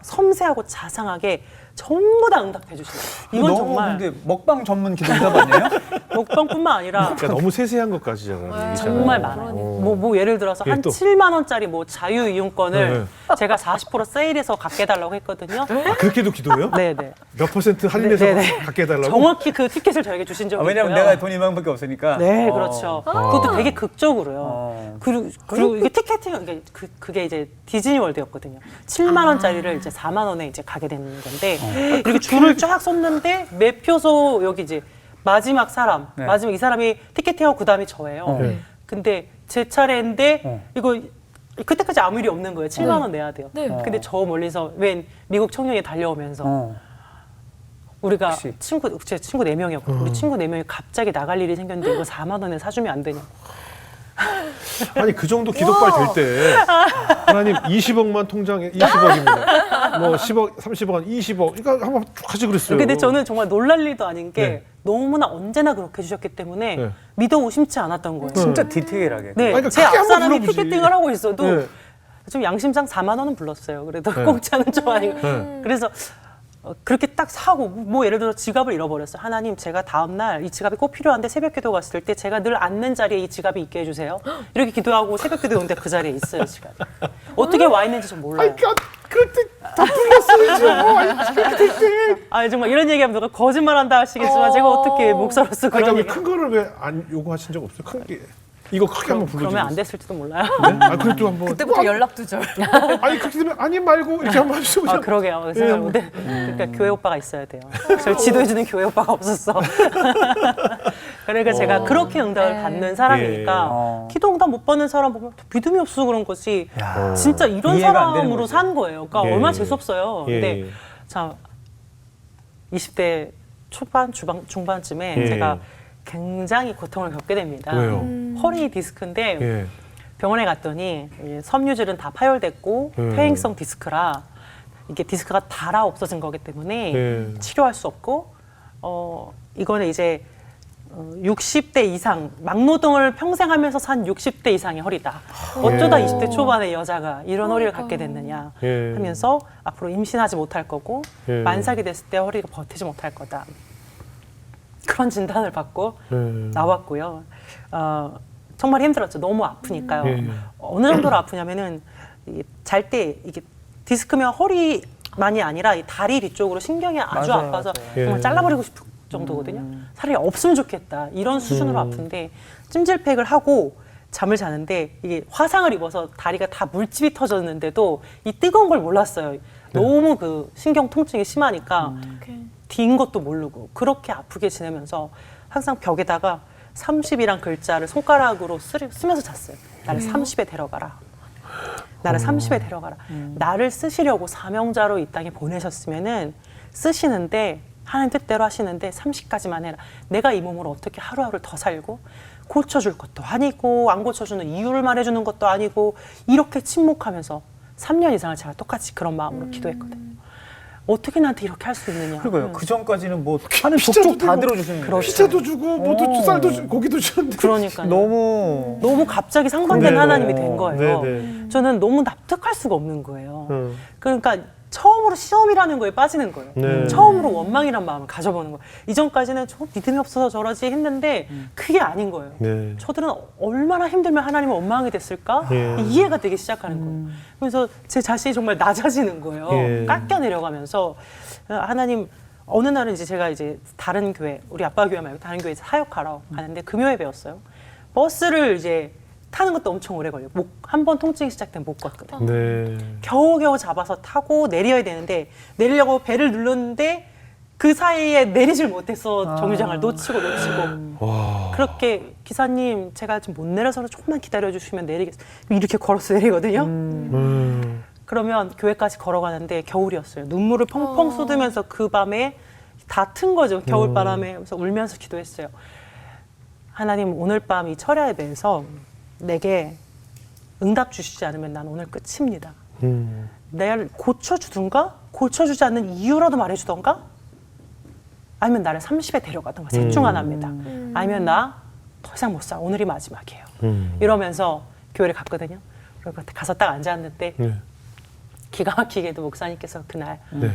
섬세하고 자상하게 전부 다 응답해 주시네요. 이건 너무 정말 근데 먹방 전문 기도자 아니에요? 먹방뿐만 아니라 그러니까 너무 세세한 것까지잖아요. 정말 많아요. 뭐 예를 들어서 예, 한 또. 7만 원짜리 뭐 자유 이용권을 제가 40% 세일해서 갖게 해달라고 했거든요. 아, 그렇게도 기도해요? 네네. 몇 % 할인해서 네네. 갖게 해달라고? 정확히 그 티켓을 저에게 주신 적이 왜냐면 있고요. 내가 돈이 이만큼밖에 없으니까. 네, 그렇죠. 그것도 되게 극적으로요. 그리고 이게 티켓팅 그게 이제 디즈니 월드였거든요. 7만 원짜리를 이제 4만 원에 이제 가게 되는 건데 이렇게 줄을 쫙 섰는데 매표소 여기 이제 마지막 사람, 네. 마지막 이 사람이 티켓팅하고 그 다음이 저예요. 네. 근데 제 차례인데 이거 그때까지 아무 일이 없는 거예요. 7만 원 내야 돼요. 네. 근데 저 멀리서 웬 미국 청년이 달려오면서 어. 우리가 혹시? 제 친구 4명이었고 우리 친구 4명이 갑자기 나갈 일이 생겼는데 이거 4만 원에 사주면 안 되냐. 아니 그 정도 기도빨 될 때 하나님 20억만 통장에 20억입니다. 뭐 10억, 30억, 20억. 그러니까 한번 쭉 하지 그랬어요. 근데 저는 정말 놀랄 일도 아닌 게 네. 너무나 언제나 그렇게 해주셨기 때문에 네. 믿어 오심치 않았던 거예요. 진짜 디테일하게. 네, 그러니까 제 크게 앞 한번 사람이 불러보지. 티켓팅을 하고 있어도 네. 좀 양심상 4만 원은 불렀어요. 그래도 네. 공짜는 좀 아니고. 네. 그래서 그렇게 딱 사고 뭐 예를 들어 지갑을 잃어버렸어요. 하나님 제가 다음 날 이 지갑이 꼭 필요한데 새벽 기도 갔을 때 제가 늘 앉는 자리에 이 지갑이 있게 해주세요. 이렇게 기도하고 새벽 기도 오는데 그 자리에 있어요 지갑이. 어떻게 와 있는지 좀 몰라요. 아니 그럴 때 다 불렀어야죠. 아니 그렇게 될 때. 아니 정말 이런 얘기하면 누가 거짓말한다 하시겠지만 제가 어떻게 목사로서 그러니까 그런 왜 얘기 큰 거를 왜 안 요구하신 적 없어요? 큰 게. 이거 크게 한번 불러주세요. 그러면 안 됐을지도 몰라요. 네? 아 그래도 한번. 그때부터 연락 두절. 아니 그렇게 되면 아니 말고 이렇게 한번 해주세요. 아 그러게요. 생각 못해. 그러니까 교회 오빠가 있어야 돼요. 저를 지도해주는 교회 오빠가 없었어. 그러니까 제가 그렇게 응답을 받는 사람이니까 예. 기도 응답 못 받는 사람 보면 믿음이 없어서 그런 거지. 야. 진짜 이런 이해가 안 되는 사람으로 거지. 산 거예요. 그러니까 예. 얼마나 재수 없어요. 예. 근데 참 20대 초반 중반쯤에 예. 제가 굉장히 고통을 겪게 됩니다. 왜요? 허리 디스크인데 예. 병원에 갔더니 이 섬유질은 다 파열됐고 퇴행성 디스크라 이게 디스크가 닳아 없어진 거기 때문에 예. 치료할 수 없고 이거는 이제 60대 이상 막노동을 평생 하면서 산 60대 이상의 허리다. 어쩌다 20대 초반의 여자가 이런 허리를 갖게 됐느냐 예. 하면서 앞으로 임신하지 못할 거고 예. 만삭이 됐을 때 허리가 버티지 못할 거다. 그런 진단을 받고 나왔고요. 정말 힘들었죠. 너무 아프니까요. 예. 어느 정도로 아프냐면은 잘 때 이게 디스크면 허리만이 아니라 이 다리 뒤쪽으로 신경이 아주 맞아요, 아파서 맞아요. 정말 예. 잘라버리고 싶을 정도거든요. 차라리 없으면 좋겠다. 이런 수준으로 아픈데 찜질팩을 하고 잠을 자는데 이게 화상을 입어서 다리가 다 물집이 터졌는데도 이 뜨거운 걸 몰랐어요. 너무 그 신경 통증이 심하니까 딘 것도 모르고 그렇게 아프게 지내면서 항상 벽에다가 30이란 글자를 손가락으로 쓰면서 잤어요. 나를 30에 데려가라. 나를 30에 데려가라. 나를 쓰시려고 사명자로 이 땅에 보내셨으면은 쓰시는데 하나님 뜻대로 하시는데 30까지만 해라. 내가 이 몸으로 어떻게 하루하루를 더 살고 고쳐줄 것도 아니고 안 고쳐주는 이유를 말해주는 것도 아니고 이렇게 침묵하면서 3년 이상을 제가 똑같이 그런 마음으로 기도했거든요. 어떻게 나한테 이렇게 할 수 있느냐. 그러니까요. 그 전까지는 뭐 하는 피자도 족족 다 주고, 들어주시는 거예요. 그렇죠. 피자도 주고 뭐도 쌀도 주고 고기도 주는데. 그러니까요. 너무 갑자기 상반된 네. 하나님이 된 거예요. 네, 네. 저는 너무 납득할 수가 없는 거예요. 그러니까 처음으로 시험이라는 거에 빠지는 거예요. 네. 처음으로 원망이란 마음을 가져보는 거예요. 이전까지는 좀 믿음이 없어서 저러지 했는데 그게 아닌 거예요. 네. 저들은 얼마나 힘들면 하나님을 원망하게 됐을까? 예. 이해가 되기 시작하는 거예요. 그래서 제 자신이 정말 낮아지는 거예요. 예. 깎여 내려가면서 하나님 어느 날은 이제 제가 이제 다른 교회, 우리 아빠 교회 말고 다른 교회에서 사역하러 가는데 금요일에 배웠어요. 버스를 이제 타는 것도 엄청 오래 걸려요. 한 번 통증이 시작되면 못 걷거든요. 네. 겨우겨우 잡아서 타고 내려야 되는데 내리려고 배를 눌렀는데 그 사이에 내리질 못해서 정류장을 놓치고 와. 그렇게 기사님 제가 지금 못 내려서 조금만 기다려주시면 내리겠어요. 이렇게 걸어서 내리거든요. 그러면 교회까지 걸어가는데 겨울이었어요. 눈물을 펑펑 쏟으면서 그 밤에 다 튼 거죠. 겨울바람에. 그래서 울면서 기도했어요. 하나님 오늘 밤 이 철야 예배에서 내게 응답 주시지 않으면 난 오늘 끝입니다. 내가 고쳐주든가 고쳐주지 않는 이유라도 말해주던가 아니면 나를 30에 데려가든가 셋 중 하나입니다. 아니면 나 더 이상 못 살아. 오늘이 마지막이에요. 이러면서 교회를 갔거든요. 그리고 가서 딱 앉았는데 네. 기가 막히게도 목사님께서 그날 네.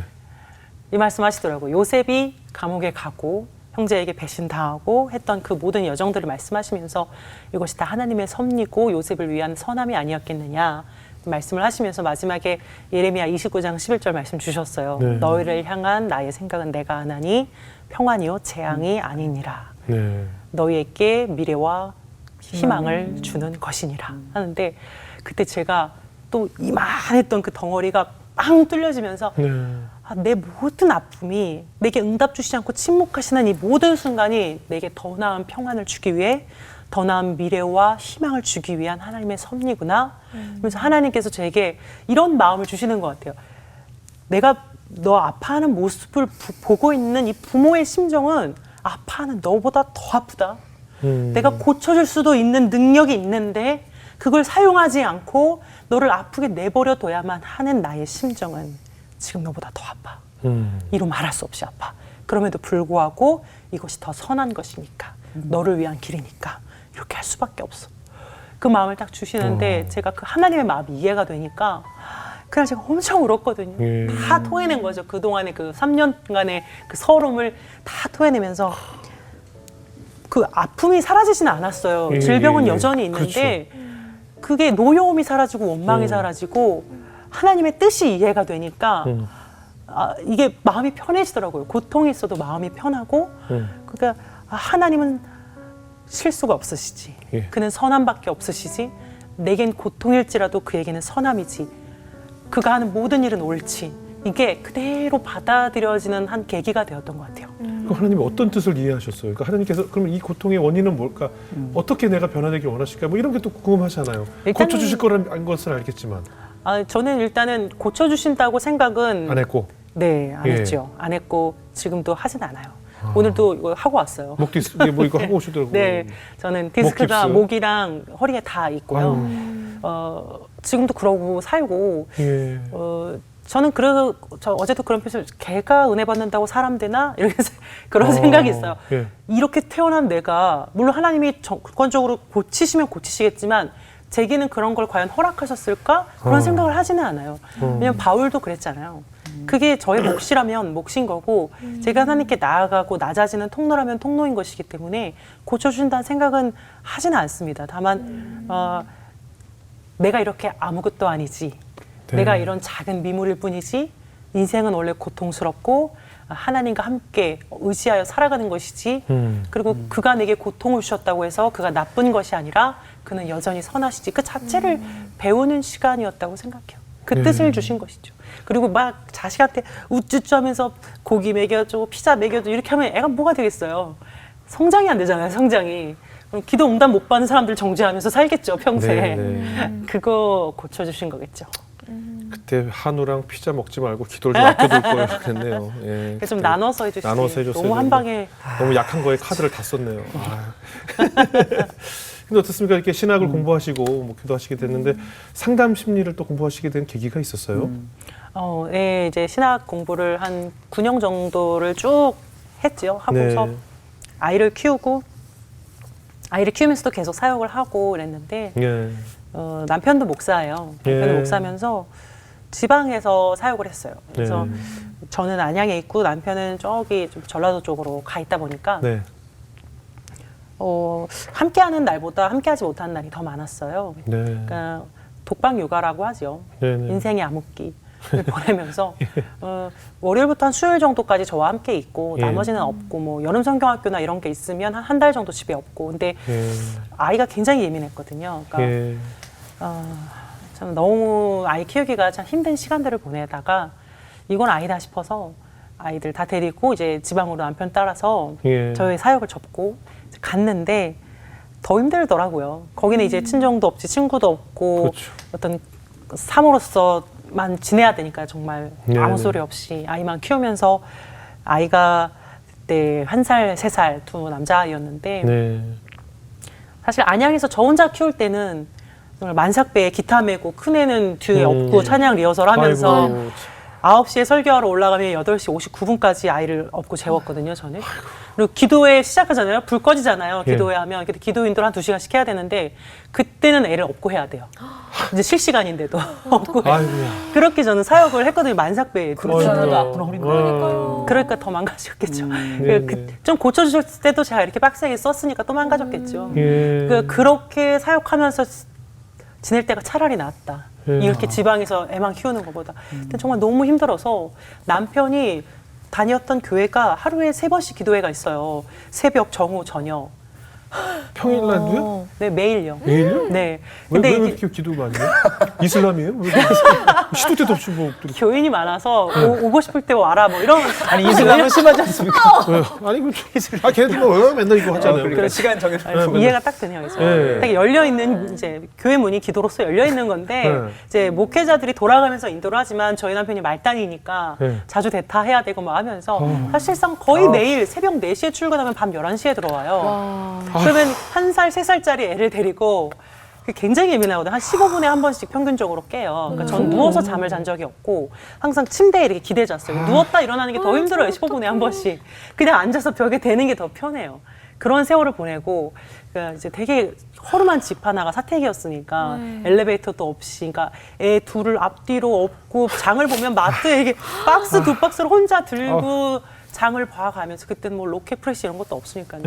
이 말씀 하시더라고요. 요셉이 감옥에 가고 형제에게 배신당하고 했던 그 모든 여정들을 말씀하시면서 이것이 다 하나님의 섭리고 요셉을 위한 선함이 아니었겠느냐 말씀을 하시면서 마지막에 예레미야 29장 11절 말씀 주셨어요. 네. 너희를 향한 나의 생각은 내가 아나니 평안이요 재앙이 아니니라. 네. 너희에게 미래와 희망을 주는 것이니라 하는데 그때 제가 또 이만했던 그 덩어리가 빵 뚫려지면서 네. 내 모든 아픔이 내게 응답 주시지 않고 침묵하시는 이 모든 순간이 내게 더 나은 평안을 주기 위해 더 나은 미래와 희망을 주기 위한 하나님의 섭리구나. 그래서 하나님께서 제게 이런 마음을 주시는 것 같아요. 내가 너 아파하는 모습을 보고 있는 이 부모의 심정은 아파하는 너보다 더 아프다. 내가 고쳐줄 수도 있는 능력이 있는데 그걸 사용하지 않고 너를 아프게 내버려 둬야만 하는 나의 심정은 지금 너보다 더 아파. 이루 말할 수 없이 아파. 그럼에도 불구하고 이것이 더 선한 것이니까 너를 위한 길이니까 이렇게 할 수밖에 없어. 그 마음을 딱 주시는데 제가 그 하나님의 마음이 이해가 되니까 그날 제가 엄청 울었거든요. 예. 다 토해낸 거죠. 그동안의 그 3년간의 그 서러움을 다 토해내면서 그 아픔이 사라지지는 않았어요. 예, 질병은 예, 예. 여전히 있는데 그게 노여움이 사라지고 원망이 사라지고 하나님의 뜻이 이해가 되니까 이게 마음이 편해지더라고요. 고통이 있어도 마음이 편하고 그러니까 하나님은 실수가 없으시지. 예. 그는 선함밖에 없으시지. 내겐 고통일지라도 그에게는 선함이지. 그가 하는 모든 일은 옳지. 이게 그대로 받아들여지는 한 계기가 되었던 것 같아요. 그 하나님이 어떤 뜻을 이해하셨어요? 그러니까 하나님께서 그러면 이 고통의 원인은 뭘까? 어떻게 내가 변화되길 원하실까? 뭐 이런 게 또 궁금하잖아요. 일단은- 고쳐주실 거라는 것은 알겠지만 저는 일단은 고쳐주신다고 생각은 안 했고 네, 안 예. 했죠. 안 했고 지금도 하진 않아요. 오늘도 이거 하고 왔어요. 목 디스크 뭐 이거 하고 오시더라고요. 네, 저는 디스크가 깁스? 목이랑 허리에 다 있고요. 아유. 지금도 그러고 살고 예. 저는 저 어제도 그런 표현을 개가 은혜 받는다고 사람 되나 이렇게 그런 생각이 있어요. 예. 이렇게 태어난 내가 물론 하나님이 주권적으로 고치시면 고치시겠지만 제게는 그런 걸 과연 허락하셨을까 그런 생각을 하지는 않아요. 왜냐면 바울도 그랬잖아요. 그게 저의 몫이라면 몫인 거고 제가 하나님께 나아가고 낮아지는 통로라면 통로인 것이기 때문에 고쳐주신다는 생각은 하지는 않습니다. 다만 내가 이렇게 아무것도 아니지. 네. 내가 이런 작은 미물일 뿐이지. 인생은 원래 고통스럽고 하나님과 함께 의지하여 살아가는 것이지. 그리고 그가 내게 고통을 주셨다고 해서 그가 나쁜 것이 아니라 그는 여전히 선하시지. 그 자체를 배우는 시간이었다고 생각해요. 그 뜻을 주신 것이죠. 그리고 막 자식한테 우쭈쭈 하면서 고기 먹여줘, 피자 먹여줘 이렇게 하면 애가 뭐가 되겠어요. 성장이 안 되잖아요, 성장이. 그럼 기도 응답 못 받는 사람들 정죄하면서 살겠죠, 평생. 네, 네. 그거 고쳐주신 거겠죠. 그때 한우랑 피자 먹지 말고 기도를 좀 아껴둘 걸 그랬네요. 예. 좀 그때 나눠서 해주시지. 나눠서 해줬어야 너무 한 방에. 너무 약한 거에 카드를 다 썼네요. 근데 어떻습니까? 이렇게 신학을 공부하시고 뭐 기도하시게 됐는데 상담 심리를 또 공부하시게 된 계기가 있었어요? 네, 이제 신학 공부를 한 9년 정도를 쭉 했죠. 하고서 네. 아이를 키우면서도 계속 사역을 하고 그랬는데 예. 남편도 목사예요. 남편도 예. 목사면서 지방에서 사역을 했어요. 그래서 네. 저는 안양에 있고 남편은 저기 좀 전라도 쪽으로 가 있다 보니까 네. 함께하는 날보다 함께하지 못하는 날이 더 많았어요. 네. 그러니까 독방 육아라고 하죠. 네. 네. 인생의 암흑기를 보내면서 월요일부터 한 수요일 정도까지 저와 함께 있고 예. 나머지는 없고 뭐 여름 성경학교나 이런 게 있으면 한 달 정도 집에 없고 근데 예. 아이가 굉장히 예민했거든요. 그러니까 예. 참 너무 아이 키우기가 참 힘든 시간들을 보내다가 이건 아니다 싶어서 아이들 다 데리고 이제 지방으로 남편 따라서 예. 저희 사역을 접고 갔는데 더 힘들더라고요. 거기는 이제 친정도 없지 친구도 없고 그렇죠. 어떤 사모로서만 지내야 되니까 정말 네, 아무 네. 소리 없이 아이만 키우면서 아이가 그때 1살, 3살 두 남자아이였는데 네. 사실 안양에서 저 혼자 키울 때는 정말 만삭배에 기타 메고 큰애는 뒤에 업고 찬양 리허설 하면서 아이고, 9시에 설교하러 올라가면 8시 59분까지 아이를 업고 재웠거든요, 저는. 그리고 기도회 시작하잖아요. 불 꺼지잖아요. 예. 기도회 하면. 근데 기도 인도를 한 2시간씩 해야 되는데 그때는 애를 업고 해야 돼요. 이제 실시간인데도 업고 해야 돼요. 아이고야. 그렇게 저는 사역을 했거든요, 만삭배에. 그렇죠. 앞으로 우리 그러니까요. 그러니까 더 망가졌겠죠. 네, 네. 좀 고쳐주실 때도 제가 이렇게 빡세게 썼으니까 또 망가졌겠죠. 예. 그렇게 사역하면서 지낼 때가 차라리 낫다. 예. 이렇게 지방에서 애만 키우는 것보다. 근데 정말 너무 힘들어서 남편이 다녔던 교회가 하루에 3번씩 기도회가 있어요. 새벽, 정오, 저녁. 평일날도요? 네, 매일요. 매일요? 네. 왜 근데 이게 이렇게 기도 많이 해요? 이슬람이에요? 왜 시도 때도 없이 뭐 또- 교인이 많아서 오고 싶을 때 와라 뭐 이런. 아니 이슬람은 심하지 않습니까? 왜요? 아니 걔네들 왜 맨날 이거 하잖아요. 그러니까 시간 정해서 이해가 딱 되네요. 그래서 네. 되게 열려 있는 이제 교회 문이 기도로서 열려 있는 건데 네. 이제 목회자들이 돌아가면서 인도를 하지만 저희 남편이 말단이니까 네. 자주 대타해야 되고 뭐 하면서 사실상 거의 매일 새벽 4시에 출근하면 밤 11시에 들어와요. 그러면 1살, 3살짜리 애를 데리고 굉장히 예민하거든요. 한 15분에 한 번씩 평균적으로 깨요. 그러니까 전 누워서 잠을 잔 적이 없고 항상 침대에 이렇게 기대 잤어요. 누웠다 일어나는 게 더 힘들어요. 15분에 한 번씩. 그냥 앉아서 벽에 대는 게 더 편해요. 그런 세월을 보내고 그러니까 이제 되게 허름한 집 하나가 사택이었으니까 엘리베이터도 없이 그러니까 애 둘을 앞뒤로 업고 장을 보면 마트에 이게 박스 두 박스를 혼자 들고 장을 봐가면서 그때는 뭐 로켓 프레시 이런 것도 없으니까요.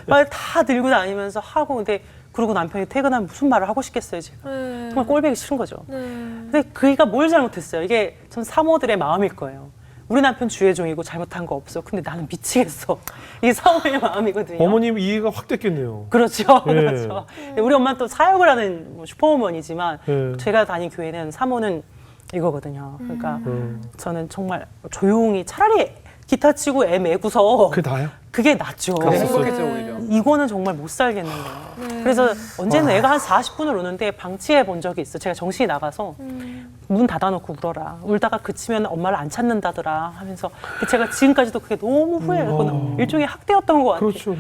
막 다 들고 다니면서 하고 근데 그러고 남편이 퇴근하면 무슨 말을 하고 싶겠어요 제가. 정말 꼴보기 싫은 거죠. 근데 그이가 뭘 잘못했어요? 이게 전 사모들의 마음일 거예요. 우리 남편 주의 종이고 잘못한 거 없어. 근데 나는 미치겠어. 이게 사모의 마음이거든요. 어머님 이해가 확 됐겠네요. 그렇죠. 예. 그렇죠. 우리 엄마는 또 사역을 하는 뭐 슈퍼우먼이지만 예. 제가 다닌 교회는 사모는 이거거든요. 그러니까 저는 정말 조용히 차라리 기타 치고 애 메고서 그게 나요? 그게 낫죠. 행복해져 오히려. 이거는 정말 못 살겠는 거예요. 그래서 언제는 애가 한 40분을 우는데 방치해 본 적이 있어. 제가 정신이 나가서 문 닫아놓고 울어라. 울다가 그치면 엄마를 안 찾는다더라 하면서 제가 지금까지도 그게 너무 후회해요. 그건 일종의 학대였던 것 같아요. 그렇죠.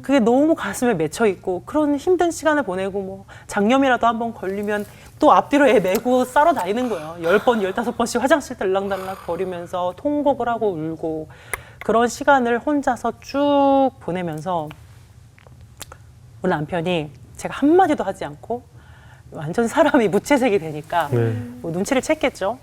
그게 너무 가슴에 맺혀 있고 그런 힘든 시간을 보내고 뭐 장염이라도 한번 걸리면 또 앞뒤로 애 메고 싸러 다니는 거예요. 10번, 15번씩 화장실 들락달락 거리면서 통곡을 하고 울고 그런 시간을 혼자서 쭉 보내면서 우리 남편이 제가 한마디도 하지 않고 완전 사람이 무채색이 되니까 네. 뭐 눈치를 챘겠죠.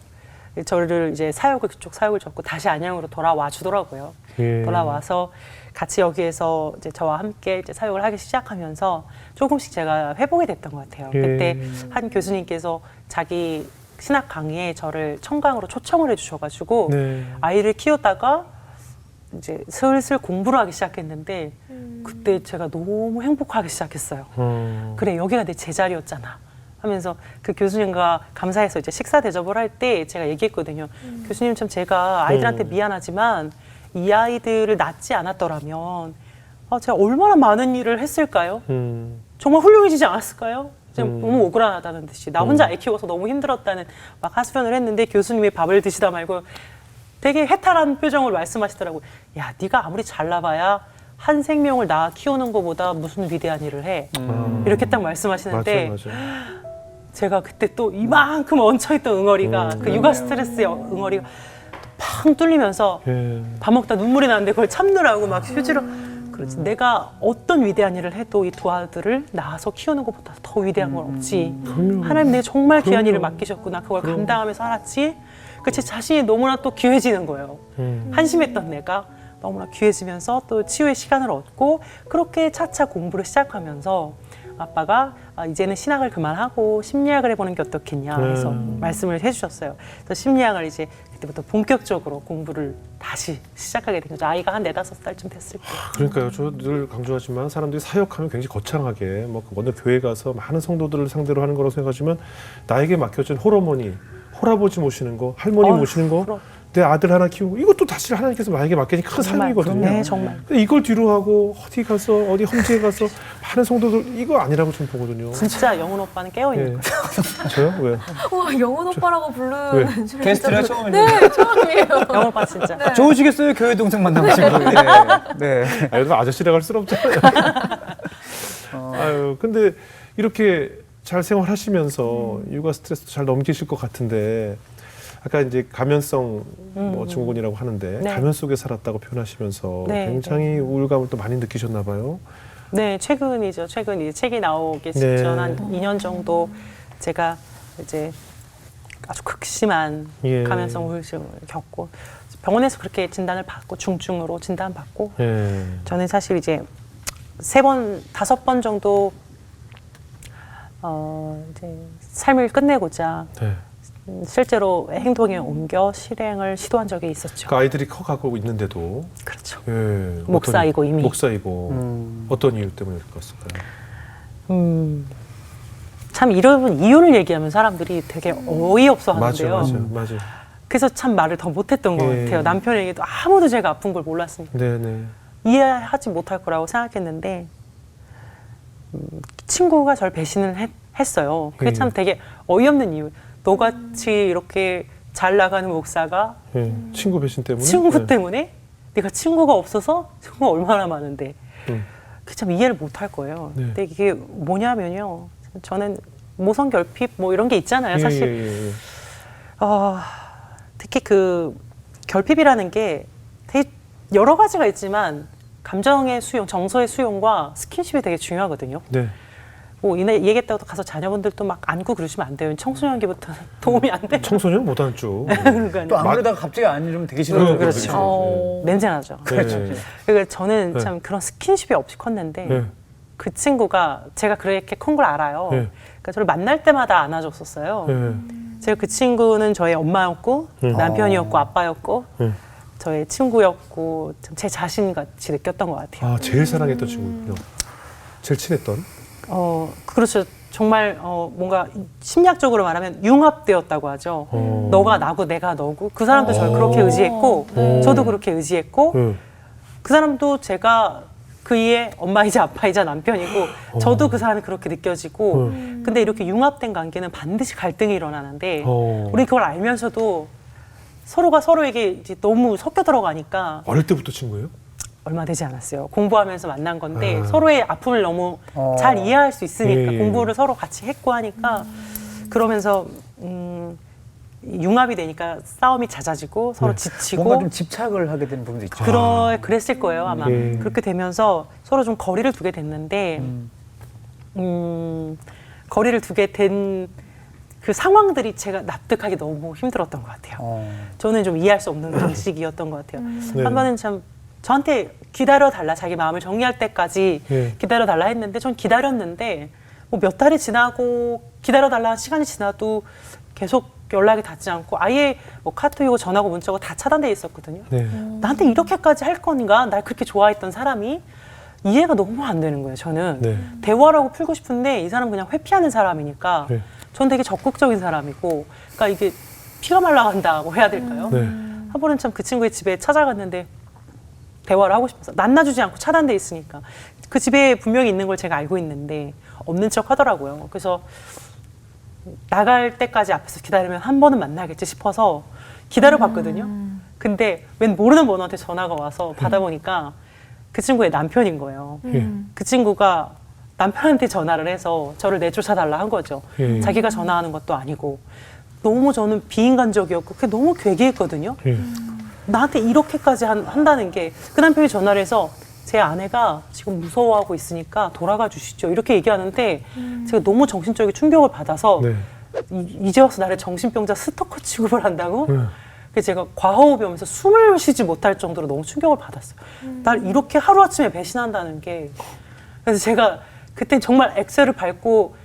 저를 이제 그쪽 사역을 접고 다시 안양으로 돌아와 주더라고요. 예. 돌아와서 같이 여기에서 이제 저와 함께 이제 사역을 하기 시작하면서 조금씩 제가 회복이 됐던 것 같아요. 예. 그때 한 교수님께서 자기 신학 강의에 저를 청강으로 초청을 해주셔가지고 네. 아이를 키우다가 이제 슬슬 공부를 하기 시작했는데 그때 제가 너무 행복하기 시작했어요. 그래 여기가 내 제자리였잖아 하면서 그 교수님과 감사해서 이제 식사 대접을 할 때 제가 얘기했거든요. 교수님 참 제가 아이들한테 미안하지만 이 아이들을 낳지 않았더라면 제가 얼마나 많은 일을 했을까요? 정말 훌륭해지지 않았을까요? 지금 너무 억울하다는 듯이 나 혼자 애 키워서 너무 힘들었다는 막 하소연을 했는데 교수님이 밥을 드시다 말고 되게 해탈한 표정으로 말씀하시더라고요. 야, 네가 아무리 잘나봐야 한 생명을 낳아 키우는 것보다 무슨 위대한 일을 해. 이렇게 딱 말씀하시는데 맞아요. 제가 그때 또 이만큼 얹혀있던 응어리가 그 육아 스트레스의 응어리가 팡 뚫리면서 예. 밥 먹다 눈물이 나는데 그걸 참느라고 막 휴지로 그렇지. 내가 어떤 위대한 일을 해도 이 두 아들을 낳아서 키우는 것보다 더 위대한 건 없지. 그럼요. 하나님 내가 정말 귀한 그럼요. 일을 맡기셨구나. 그걸 감당하면서 살았지. 그 제 자신이 너무나 또 귀해지는 거예요. 한심했던 내가 너무나 귀해지면서 또 치유의 시간을 얻고 그렇게 차차 공부를 시작하면서 아빠가 이제는 신학을 그만하고 심리학을 해보는 게 어떻겠냐 해서 말씀을 해주셨어요. 그래서 심리학을 이제 그때부터 본격적으로 공부를 다시 시작하게 된 거죠. 아이가 한 4-5살쯤 됐을 때. 그러니까요. 저 늘 강조하지만 사람들이 사역하면 굉장히 거창하게 뭐 어느 교회 가서 많은 성도들을 상대로 하는 거라고 생각하지만 나에게 맡겨진 홀어머니, 홀아버지 모시는 거, 할머니 모시는 거, 그럼. 내 아들 하나 키우고 이것도 다시 하나님께서 나에게 맡겨진 큰 정말, 삶이거든요. 네, 정말. 근데 이걸 뒤로 하고 어디 가서 어디 험지에 가서 많은 성도들 이거 아니라고 저는 보거든요. 진짜 영훈 오빠는 깨어있는 예. 거예요. 저요? 왜? 와, 영훈 오빠라고 부르는 줄 게스트라 진짜 처음이네요. 네, 처음이에요. 영훈 오빠 진짜. 좋으시겠어요, 교회 동생 만나보시고. 네. 아유, 아저씨라고 할 수는 없잖아요. 아유, 근데 이렇게 잘 생활하시면서 육아 스트레스도 잘 넘기실 것 같은데 아까 이제 가면성 뭐 증후군이라고 하는데 네. 가면 속에 살았다고 표현하시면서 네, 굉장히 우울감을 또 많이 느끼셨나 봐요. 네, 최근이죠. 최근 이제 책이 나오기 네. 직전 한 2년 정도 제가 이제 아주 극심한 예. 감염성 우울증을 겪고 병원에서 그렇게 진단을 받고 중증으로 진단받고 예. 저는 사실 이제 3번, 5번 정도 이제 삶을 끝내고자 네. 실제로 행동에 옮겨 실행을 시도한 적이 있었죠. 그 아이들이 커가고 있는데도 그렇죠. 예. 목 쌓이고 이미. 목 쌓이고 어떤 이유 때문에 그랬을까요? 참 이런 이유를 얘기하면 사람들이 되게 어이없어 하는데요. 맞아. 그래서 참 말을 더 못했던 것 예. 같아요. 남편에게도 아무도 제가 아픈 걸 몰랐으니까 네네. 이해하지 못할 거라고 생각했는데 친구가 저를 배신을 했어요. 그게 예. 참 되게 어이없는 이유. 너같이 이렇게 잘 나가는 목사가 예. 친구 배신 때문에. 친구 네. 때문에 내가 친구가 없어서 친구가 얼마나 많은데 음. 그 참 이해를 못할 거예요. 네. 근데 이게 뭐냐면요. 저는 모성 결핍 뭐 이런 게 있잖아요. 예, 사실 예. 특히 그 결핍이라는 게 되게 여러 가지가 있지만 감정의 수용, 정서의 수용과 스킨십이 되게 중요하거든요. 네. 뭐 이날 얘기했다고 가서 자녀분들도 막 안고 그러시면 안 돼요. 청소년기부터는 도움이 안 돼요. 청소년 못 안죠. 그러니까요. 또 안 그러다가 갑자기 안 이러면 되게 싫어요. 그렇죠. 냄새 나죠. 그렇죠. 그러니까 저는 네. 참 그런 스킨십이 없이 컸는데 네. 그 친구가 제가 그렇게 큰 걸 알아요. 네. 그러니까 저를 만날 때마다 안아줬었어요. 네. 제가 그 친구는 저의 엄마였고 남편이었고 아빠였고 네. 저의 친구였고 제 자신같이 느꼈던 것 같아요. 아, 제일 사랑했던 친구군요. 제일 친했던. 그렇죠. 정말 뭔가 심리학적으로 말하면 융합되었다고 하죠. 너가 나고 내가 너고 그 사람도 저를 그렇게 의지했고 저도 그렇게 의지했고 네. 그 사람도 제가 그이의 엄마이자 아빠이자 남편이고 저도 그 사람이 그렇게 느껴지고 근데 이렇게 융합된 관계는 반드시 갈등이 일어나는데 우리 그걸 알면서도 서로가 서로에게 이제 너무 섞여 들어가니까 어릴 때부터 친구예요? 얼마 되지 않았어요. 공부하면서 만난 건데 아. 서로의 아픔을 너무 잘 이해할 수 있으니까 예. 공부를 서로 같이 했고 하니까 그러면서 융합이 되니까 싸움이 잦아지고 서로 지치고 뭔가 좀 집착을 하게 되는 부분도 있죠. 그랬을 거예요 아마. 예. 그렇게 되면서 서로 좀 거리를 두게 됐는데 거리를 두게 된 그 상황들이 제가 납득하기 너무 힘들었던 것 같아요. 저는 좀 이해할 수 없는 방식이었던 것 같아요. 네. 한 번은 참 저한테 기다려달라 자기 마음을 정리할 때까지 예. 기다려달라 했는데 전 기다렸는데 뭐 몇 달이 지나고 기다려달라 시간이 지나도 계속 연락이 닿지 않고 아예 뭐 카톡이고 전화고 문자고 다 차단돼 있었거든요. 네. 나한테 이렇게까지 할 건가? 날 그렇게 좋아했던 사람이 이해가 너무 안 되는 거예요. 저는 네. 대화라고 풀고 싶은데 이 사람은 그냥 회피하는 사람이니까 네. 전 되게 적극적인 사람이고 그러니까 이게 피가 말라간다고 해야 될까요? 네. 한 번은 참 그 친구의 집에 찾아갔는데 대화를 하고 싶어서 만나주지 않고 차단돼 있으니까 그 집에 분명히 있는 걸 제가 알고 있는데 없는 척 하더라고요. 그래서 나갈 때까지 앞에서 기다리면 한 번은 만나겠지 싶어서 기다려봤거든요. 근데 웬 모르는 번호한테 전화가 와서 받아보니까 그 친구의 남편인 거예요. 예. 그 친구가 남편한테 전화를 해서 저를 내쫓아달라 한 거죠. 예. 자기가 전화하는 것도 아니고 너무 저는 비인간적이었고 그게 너무 괴기했거든요. 예. 나한테 이렇게까지 한다는 게 그 남편이 전화를 해서 제 아내가 지금 무서워하고 있으니까 돌아가 주시죠. 이렇게 얘기하는데 제가 너무 정신적인 충격을 받아서 네. 이제 와서 나를 정신병자 스토커 취급을 한다고? 네. 그래서 제가 과호흡이 오면서 숨을 쉬지 못할 정도로 너무 충격을 받았어요. 날 이렇게 하루아침에 배신한다는 게. 그래서 제가 그때 정말 엑셀을 밟고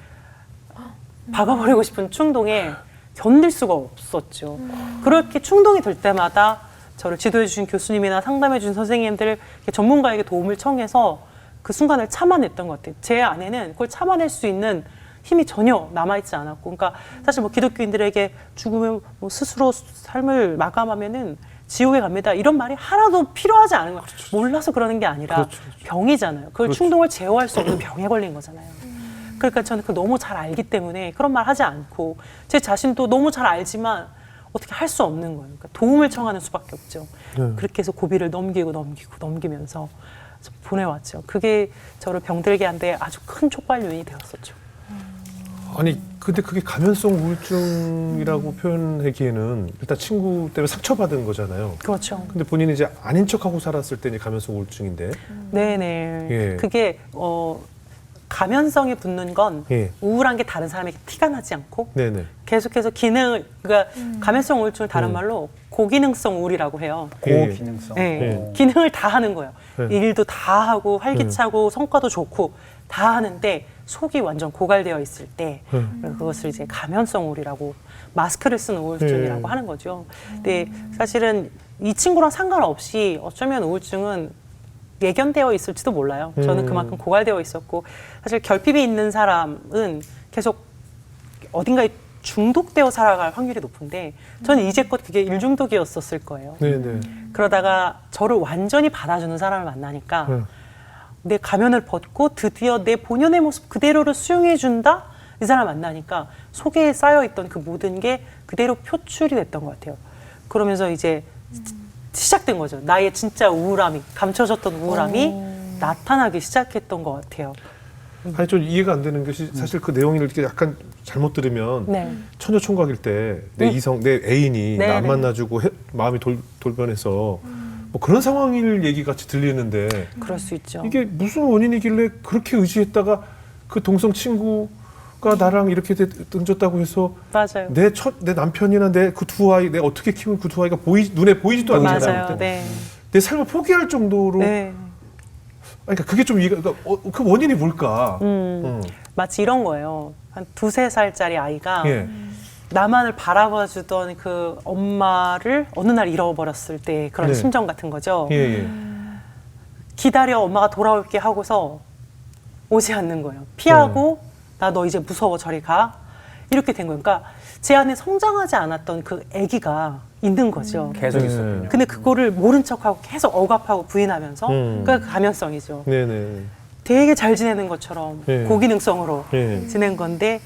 박아버리고 싶은 충동에 견딜 수가 없었죠. 그렇게 충동이 들 때마다 저를 지도해 주신 교수님이나 상담해 주신 선생님들, 전문가에게 도움을 청해서 그 순간을 참아냈던 것 같아요. 제 안에는 그걸 참아낼 수 있는 힘이 전혀 남아있지 않았고, 그러니까 사실 뭐 기독교인들에게 죽으면 뭐 스스로 삶을 마감하면은 지옥에 갑니다, 이런 말이 하나도 필요하지 않은 거예요. 몰라서 그러는 게 아니라 그렇죠. 병이잖아요. 그걸 그렇죠. 충동을 제어할 수 없는 병에 걸린 거잖아요. 그러니까 저는 그 너무 잘 알기 때문에 그런 말 하지 않고, 제 자신도 너무 잘 알지만 어떻게 할 수 없는 거예요. 그러니까 도움을 청하는 수밖에 없죠. 네. 그렇게 해서 고비를 넘기면서 보내왔죠. 그게 저를 병들게 한 데 아주 큰 촉발 요인이 되었었죠. 아니 근데 그게 감염성 우울증이라고 표현하기에는 일단 친구 때문에 상처받은 거잖아요. 그렇죠. 근데 본인이 이제 아닌 척하고 살았을 때 이제 감염성 우울증인데. 네네. 예. 그게 감염성이 붙는 건 예. 우울한 게 다른 사람에게 티가 나지 않고 네네. 계속해서 기능을, 그러니까 감염성 우울증을 다른 말로 고기능성 우울이라고 해요. 고기능성. 네. 기능을 다 하는 거예요. 네. 일도 다 하고 활기차고 성과도 좋고 다 하는데 속이 완전 고갈되어 있을 때 그것을 이제 감염성 우울이라고, 마스크를 쓴 우울증이라고 하는 거죠. 근데 사실은 이 친구랑 상관없이 어쩌면 우울증은 예견되어 있을지도 몰라요. 저는 그만큼 고갈되어 있었고, 사실 결핍이 있는 사람은 계속 어딘가에 중독되어 살아갈 확률이 높은데 저는 이제껏 그게 일중독이었었을 거예요. 네네. 그러다가 저를 완전히 받아주는 사람을 만나니까 내 가면을 벗고 드디어 내 본연의 모습 그대로를 수용해준다? 이 사람 만나니까 속에 쌓여있던 그 모든 게 그대로 표출이 됐던 것 같아요. 그러면서 이제 시작된 거죠. 나의 진짜 우울함이, 감춰졌던 우울함이 나타나기 시작했던 것 같아요. 아니 좀 이해가 안 되는 것이 사실 그 내용을 이렇게 약간 잘못 들으면 네. 처녀 총각일 때 내 이성, 내 애인이 네, 나 안 네. 만나주고 마음이 돌변해서 뭐 그런 상황일 얘기 같이 들리는데 그럴 수 있죠. 이게 무슨 원인이길래 그렇게 의지했다가 그 동성 친구가 나랑 이렇게 던졌다고 해서 맞아요. 내 남편이나 내 그 두 아이, 내가 어떻게 키운 그 두 아이가 눈에 보이지도 않잖아요. 맞아요. 네. 내 삶을 포기할 정도로. 네. 그러니까 그게 좀 그러니까 그 원인이 뭘까? 마치 이런 거예요. 한 2-3살짜리 아이가 예. 나만을 바라봐주던 그 엄마를 어느 날 잃어버렸을 때 그런 네. 심정 같은 거죠. 예, 예. 기다려 엄마가 돌아올게 하고서 오지 않는 거예요. 피하고 나 너 이제 무서워 저리 가. 이렇게 된 거예요. 그러니까 제 안에 성장하지 않았던 그 아기가 있는 거죠. 계속 네. 있었군요. 근데 그거를 모른 척하고 계속 억압하고 부인하면서 그러니까 그 감염성이죠. 네네. 되게 잘 지내는 것처럼 네. 고기능성으로 네. 지낸 건데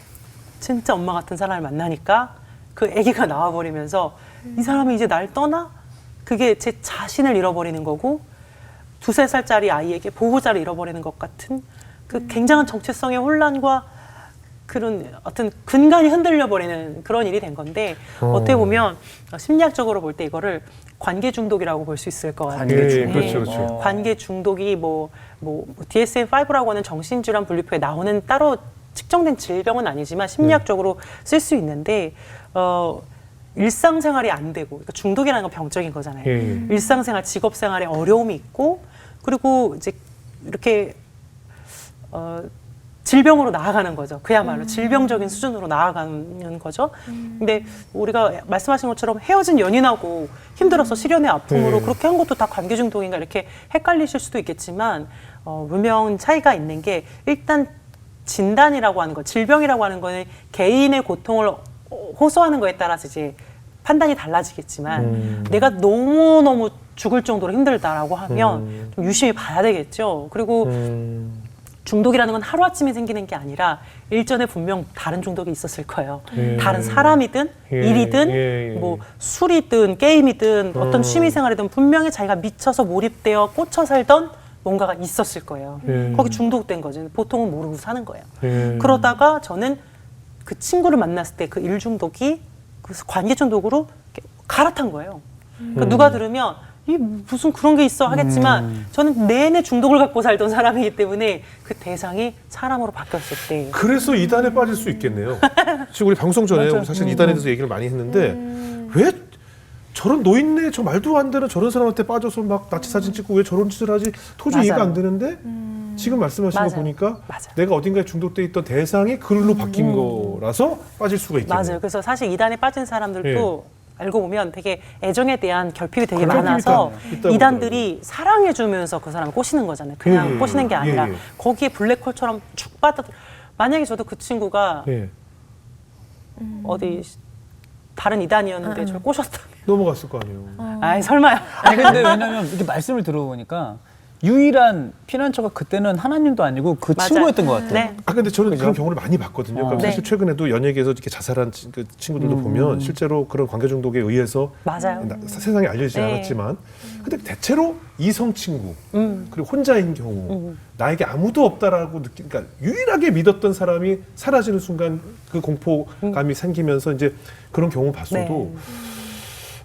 진짜 엄마 같은 사람을 만나니까 그 아기가 나와버리면서 이 사람이 이제 날 떠나? 그게 제 자신을 잃어버리는 거고 2-3살짜리 아이에게 보호자를 잃어버리는 것 같은 그 굉장한 정체성의 혼란과 그런 어떤 근간이 흔들려버리는 그런 일이 된 건데 어떻게 보면 심리학적으로 볼 때 이거를 관계 중독이라고 볼 수 있을 것 같아요. 예, 중독. 그렇죠, 그렇죠. 관계 중독이 뭐 DSM-5라고 하는 정신질환 분류표에 나오는 따로 측정된 질병은 아니지만 심리학적으로 쓸 수 있는데 일상생활이 안 되고, 그러니까 중독이라는 건 병적인 거잖아요. 예. 일상생활, 직업생활에 어려움이 있고, 그리고 이제 이렇게 질병으로 나아가는 거죠. 그야말로 질병적인 수준으로 나아가는 거죠. 근데 우리가 말씀하신 것처럼 헤어진 연인하고 힘들어서 실연의 아픔으로 그렇게 한 것도 다 관계 중독인가 이렇게 헷갈리실 수도 있겠지만 분명 차이가 있는 게, 일단 진단이라고 하는 거, 질병이라고 하는 거는 개인의 고통을 호소하는 거에 따라서 이제 판단이 달라지겠지만 내가 너무너무 죽을 정도로 힘들다라고 하면 좀 유심히 봐야 되겠죠. 그리고 중독이라는 건 하루아침에 생기는 게 아니라 일전에 분명 다른 중독이 있었을 거예요. 다른 사람이든 일이든 뭐 술이든 게임이든 어떤 취미생활이든 분명히 자기가 미쳐서 몰입되어 꽂혀 살던 뭔가가 있었을 거예요. 거기 중독된 거죠. 보통은 모르고 사는 거예요. 그러다가 저는 그 친구를 만났을 때 그 일중독이 그 관계 중독으로 갈아탄 거예요. 그러니까 누가 들으면 이 무슨 그런 게 있어 하겠지만 저는 내내 중독을 갖고 살던 사람이기 때문에 그 대상이 사람으로 바뀌었을 때 그래서 이단에 빠질 수 있겠네요. 지금 우리 방송 전에 맞아. 사실 이단에 대해서 얘기를 많이 했는데 왜 저런 노인네 저 말도 안 되는 저런 사람한테 빠져서 막 나치 사진 찍고 왜 저런 짓을 하지 도저히 이해가 맞아요. 안 되는데 지금 말씀하신 거 맞아요. 보니까 맞아요. 내가 어딘가에 중독돼 있던 대상이 글로 바뀐 거라서 빠질 수가 있겠네요. 맞아요. 그래서 사실 이단에 빠진 사람들도 알고 보면 되게 애정에 대한 결핍이 되게 결핍이 많아서 있다고 이단들이 사랑해주면서 그 사람을 꼬시는 거잖아요. 그냥 예, 꼬시는 게 아니라 예, 예. 거기에 블랙홀처럼 쭉 빠져. 만약에 저도 그 친구가 예. 어디 다른 이단이었는데 저를 꼬셨다면 넘어갔을 거 아니에요. 아이 설마요. 아니 근데 왜냐면 이렇게 말씀을 들어보니까 유일한 피난처가 그때는 하나님도 아니고 그 맞아요. 친구였던 것 같아요. 네. 아 근데 저는 그죠? 그런 경우를 많이 봤거든요. 그러니까 네. 사실 최근에도 연예계에서 이렇게 자살한 그 친구들도 보면 실제로 그런 관계 중독에 의해서 맞아요. 세상에 알려지지 네. 않았지만, 근데 대체로 이성 친구 음. 그리고 혼자인 경우 나에게 아무도 없다라고 그러니까 유일하게 믿었던 사람이 사라지는 순간 그 공포감이 생기면서 이제 그런 경우 봤어도 네.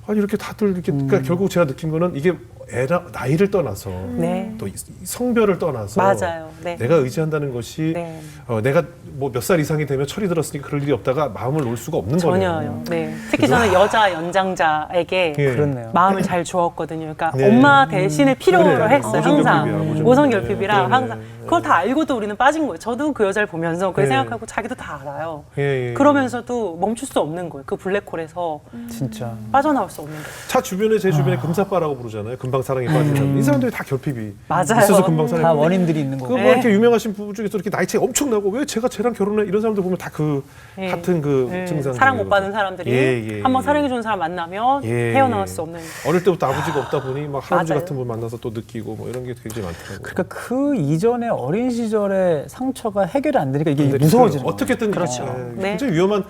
아니 이렇게 다들 이렇게 그러니까 결국 제가 느낀 거는 이게 나이를 떠나서 네. 또 이 성별을 떠나서 맞아요. 네. 내가 의지한다는 것이 네. 내가 뭐 몇 살 이상이 되면 철이 들었으니까 그럴 일이 없다가 마음을 놓을 수가 없는 전혀요. 거예요. 네. 특히 저는 여자 연장자에게 예. 그렇네요. 마음을 잘 주었거든요. 그러니까 네. 엄마 대신을 필요로 그래. 했어요. 모성 항상 결핍이야, 모성 결핍. 결핍이라 그러네. 항상 그걸 다 알고도 우리는 빠진 거예요. 저도 그 여자를 보면서 그걸 네. 생각하고 자기도 다 알아요. 예, 예. 그러면서도 멈출 수 없는 거예요. 그 블랙홀에서 진짜. 빠져나올 수 없는 거예요. 차 주변에 제 주변에 금사빠라고 부르잖아요. 금방 사랑에 빠진 사람. 이 사람들이 다 결핍이 맞아요. 있어서 금방 사랑에 다 빠진 원인들이 있는 그 거고. 뭐 이렇게 유명하신 부부 중에서 이렇게 나이 차이 엄청 나고 왜 제가 쟤랑 결혼해 이런 사람들 보면 다 그 예. 같은 그 예. 증상 사랑 못 받은 사람들이 예, 예, 한번 예. 사랑해주는 사람 만나면 예. 헤어나올 수 없는. 어릴 때부터 아버지가 없다 보니 막 할아버지 맞아요. 같은 분 만나서 또 느끼고 뭐 이런 게 굉장히 많더라고요. 그러니까 그 이전에 어린 시절의 상처가 해결이 안 되니까 이게 근데 무서워지는 거예요. 어떻게든 그렇죠. 예, 네. 굉장히 위험한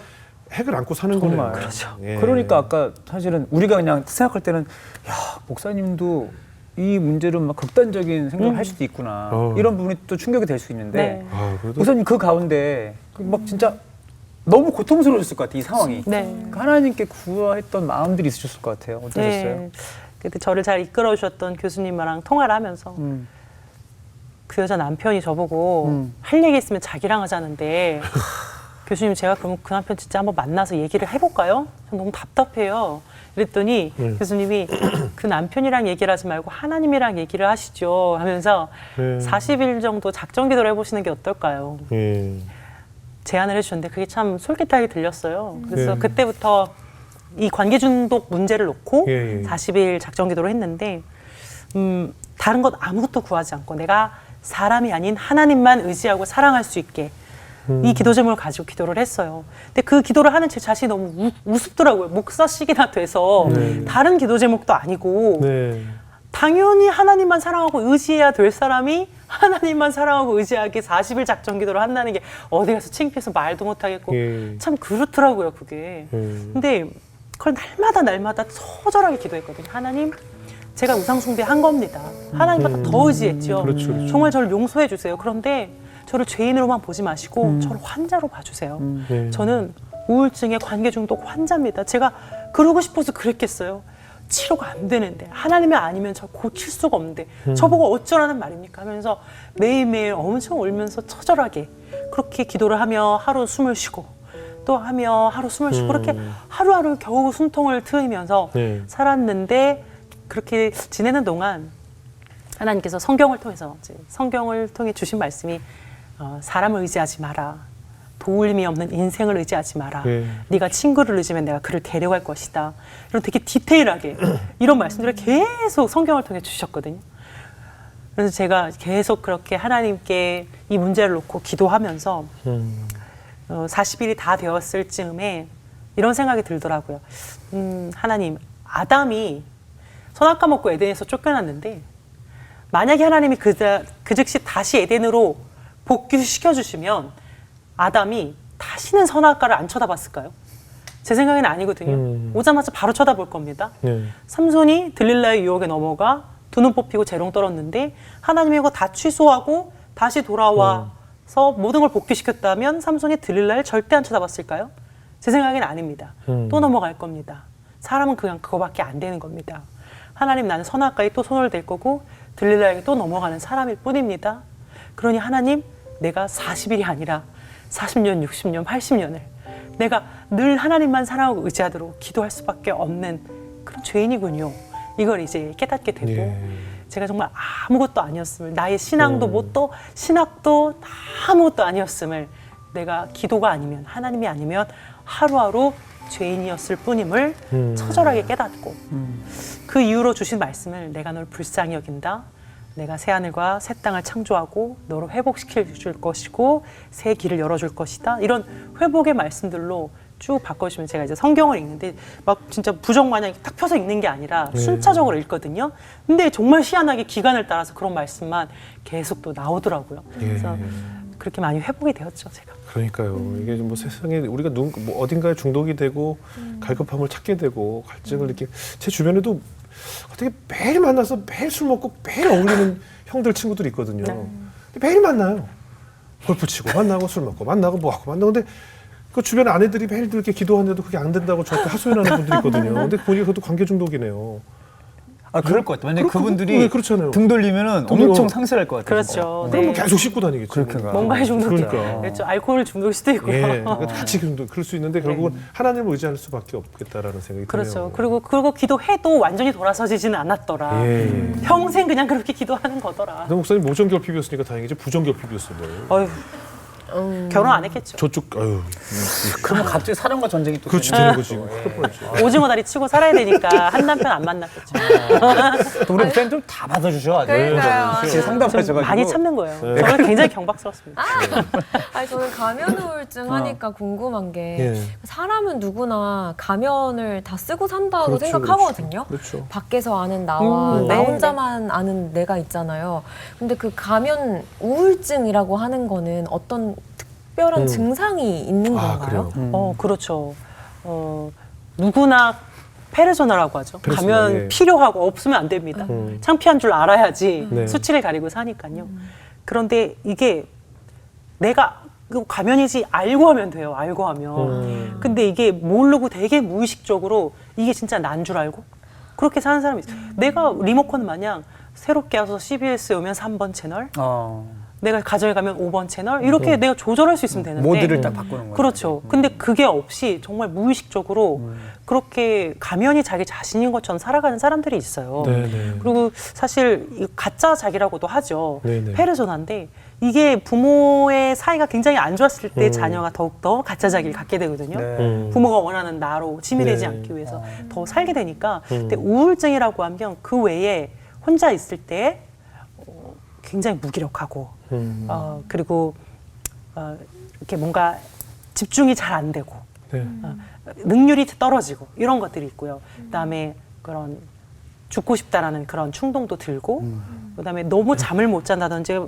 핵을 안고 사는 정말. 거네요. 그렇죠. 예. 그러니까 아까 사실은 우리가 그냥 생각할 때는 야 목사님도 이 문제로 막 극단적인 생각을 할 수도 있구나 이런 부분이 또 충격이 될 수 있는데 네. 아, 그래도 우선 그 가운데 막 진짜 너무 고통스러웠을 것 같아 이 상황이. 네. 그 하나님께 구하했던 마음들이 있으셨을 것 같아요. 어떠셨어요? 네. 그때 저를 잘 이끌어 주셨던 교수님이랑 통화를 하면서 그 여자 남편이 저보고 할 얘기 있으면 자기랑 하자는데 교수님 제가 그럼 그 남편 진짜 한번 만나서 얘기를 해볼까요? 전 너무 답답해요. 그랬더니 교수님이 그 남편이랑 얘기를 하지 말고 하나님이랑 얘기를 하시죠 하면서 40일 정도 작정 기도를 해보시는 게 어떨까요? 예. 제안을 해주셨는데 그게 참 솔깃하게 들렸어요. 그래서 네. 그때부터 이 관계 중독 문제를 놓고 예, 예. 40일 작정 기도를 했는데 다른 것 아무것도 구하지 않고 내가 사람이 아닌 하나님만 의지하고 사랑할 수 있게 이 기도 제목을 가지고 기도를 했어요. 근데 그 기도를 하는 제 자신이 너무 우습더라고요. 목사식이나 돼서 다른 기도 제목도 아니고 네. 당연히 하나님만 사랑하고 의지해야 될 사람이 하나님만 사랑하고 의지하게 40일 작정 기도를 한다는 게 어디 가서 창피해서 말도 못하겠고 예. 참 그렇더라고요 그게. 근데 그걸 날마다 처절하게 기도했거든요. 하나님 제가 우상숭배 한 겁니다. 하나님보다 더 의지했죠. 그렇죠, 그렇죠. 정말 저를 용서해 주세요. 그런데 저를 죄인으로만 보지 마시고 저를 환자로 봐주세요. 네. 저는 우울증의 관계 중독 환자입니다. 제가 그러고 싶어서 그랬겠어요. 치료가 안 되는데 하나님이 아니면 저 고칠 수가 없는데 저보고 어쩌라는 말입니까 하면서 매일매일 엄청 울면서 처절하게 그렇게 기도를 하며 하루 숨을 쉬고 또 하며 하루 숨을 쉬고 그렇게 하루하루 겨우 숨통을 트이면서 네. 살았는데 그렇게 지내는 동안 하나님께서 성경을 통해 주신 말씀이 사람을 의지하지 마라. 도울림이 없는 인생을 의지하지 마라. 네. 네가 친구를 의지하면 내가 그를 데려갈 것이다. 이런 되게 디테일하게 이런 말씀들을 계속 성경을 통해 주셨거든요. 그래서 제가 계속 그렇게 하나님께 이 문제를 놓고 기도하면서 40일이 다 되었을 즈음에 이런 생각이 들더라고요. 하나님, 아담이 선악과 먹고 에덴에서 쫓겨났는데 만약에 하나님이 그 즉시 다시 에덴으로 복귀시켜 주시면 아담이 다시는 선악과를 안 쳐다봤을까요? 제 생각에는 아니거든요. 오자마자 바로 쳐다볼 겁니다. 네. 삼손이 들릴라의 유혹에 넘어가 두 눈 뽑히고 재롱 떨었는데 하나님이 이거 다 취소하고 다시 돌아와서 모든 걸 복귀시켰다면 삼손이 들릴라를 절대 안 쳐다봤을까요? 제 생각에는 아닙니다. 또 넘어갈 겁니다. 사람은 그냥 그거밖에 안 되는 겁니다. 하나님 나는 선악과에 또 손을 댈 거고 들릴라에게 또 넘어가는 사람일 뿐입니다. 그러니 하나님 내가 40일이 아니라 40년, 60년, 80년을 내가 늘 하나님만 사랑하고 의지하도록 기도할 수밖에 없는 그런 죄인이군요. 이걸 이제 깨닫게 되고 예. 제가 정말 아무것도 아니었음을 나의 신앙도 뭣도 신학도 아무것도 아니었음을 내가 기도가 아니면 하나님이 아니면 하루하루 죄인이었을 뿐임을 처절하게 깨닫고 그 이후로 주신 말씀을 내가 널 불쌍히 여긴다. 내가 새하늘과 새 땅을 창조하고 너를 회복시켜 줄 것이고 새 길을 열어줄 것이다. 이런 회복의 말씀들로 쭉 바꿔주시면 제가 이제 성경을 읽는데 막 진짜 부정마냥 탁 펴서 읽는 게 아니라 순차적으로 읽거든요. 근데 정말 희한하게 기간을 따라서 그런 말씀만 계속 또 나오더라고요. 그래서 그렇게 많이 회복이 되었죠, 제가. 그러니까요. 이게 뭐 세상에 우리가 뭐 어딘가에 중독이 되고 갈급함을 찾게 되고 갈증을 느끼. 제 주변에도 어떻게 매일 만나서 매일 술 먹고 매일 어울리는 형들 친구들이 있거든요. 근데 매일 만나요. 골프 치고 만나고 술 먹고 만나고 뭐 하고 만나고 근데 그 주변 아내들이 매일 그렇게 기도하는데도 그게 안 된다고 저한테 하소연하는 분들이 있거든요. 근데 보니까 그것도 관계 중독이네요. 아 그럴 것 같아. 만약에 그분들이 네, 그렇잖아요. 등 돌리면은 엄청 상실할 것 같아요. 그렇죠. 그러면 네. 계속 씻고 다니겠죠. 그렇게 가. 뭔가에 중독돼. 그러니까. 그렇죠. 알코올 중독일 수도 있고요. 예, 같이 그럴 수 있는데 결국은 하나님을 의지할 수밖에 없겠다라는 생각이 그렇죠. 드네요. 그리고 기도해도 완전히 돌아서지지는 않았더라. 예. 평생 그냥 그렇게 기도하는 거더라. 근데 목사님 모정결핍이었으니까 다행이지 부정결핍이었어요. 어휴, 결혼 안 했겠죠. 저쪽 아유 그러면 갑자기 사랑과 전쟁이 또 그렇지 되는 거지. 큰일 뻔했지. 오징어 다리 치고 살아야 되니까 한 남편 안 만났겠죠. 또 우리 팬들 다 받아주셔. 아주. 그러니까요. 진짜 상담하셔가지고 많이 참는 거예요. 저는 굉장히 경박스럽습니다. 아니 저는 가면 우울증 하니까 궁금한 게 예. 사람은 누구나 가면을 다 쓰고 산다고 그렇죠, 생각하거든요. 그렇죠. 밖에서 아는 나와 나 네, 혼자만 아는 내가 있잖아요. 근데 그 가면 우울증이라고 하는 거는 어떤 특별한 증상이 있는 아, 건가요? 그래요? 그렇죠. 누구나 페르소나라고 하죠. 페르소나, 가면 예. 필요하고 없으면 안 됩니다. 창피한 줄 알아야지 네. 수치를 가리고 사니까요. 그런데 이게 내가 이거 가면이지 알고 하면 돼요. 알고 하면. 근데 이게 모르고 되게 무의식적으로 이게 진짜 난 줄 알고 그렇게 사는 사람이 있어요. 내가 리모컨 마냥 새롭게 와서 CBS에 오면 3번 채널, 내가 가정에 가면 5번 채널 이렇게 내가 조절할 수 있으면 되는데 모드를 딱 바꾸는 거예요. 그렇죠. 근데 그게 없이 정말 무의식적으로 그렇게 가면이 자기 자신인 것처럼 살아가는 사람들이 있어요. 네네. 그리고 사실 이 가짜 자기라고도 하죠. 네네. 페르소나인데 이게 부모의 사이가 굉장히 안 좋았을 때 자녀가 더욱더 가짜 자기를 갖게 되거든요. 네. 부모가 원하는 나로 치밀되지 네. 않기 위해서 더 살게 되니까. 근데 우울증이라고 하면 그 외에 혼자 있을 때 굉장히 무기력하고 그리고 이렇게 뭔가 집중이 잘 안 되고 네. 능률이 떨어지고 이런 것들이 있고요. 그다음에 그런 죽고 싶다라는 그런 충동도 들고 그다음에 너무 잠을 못 잔다든지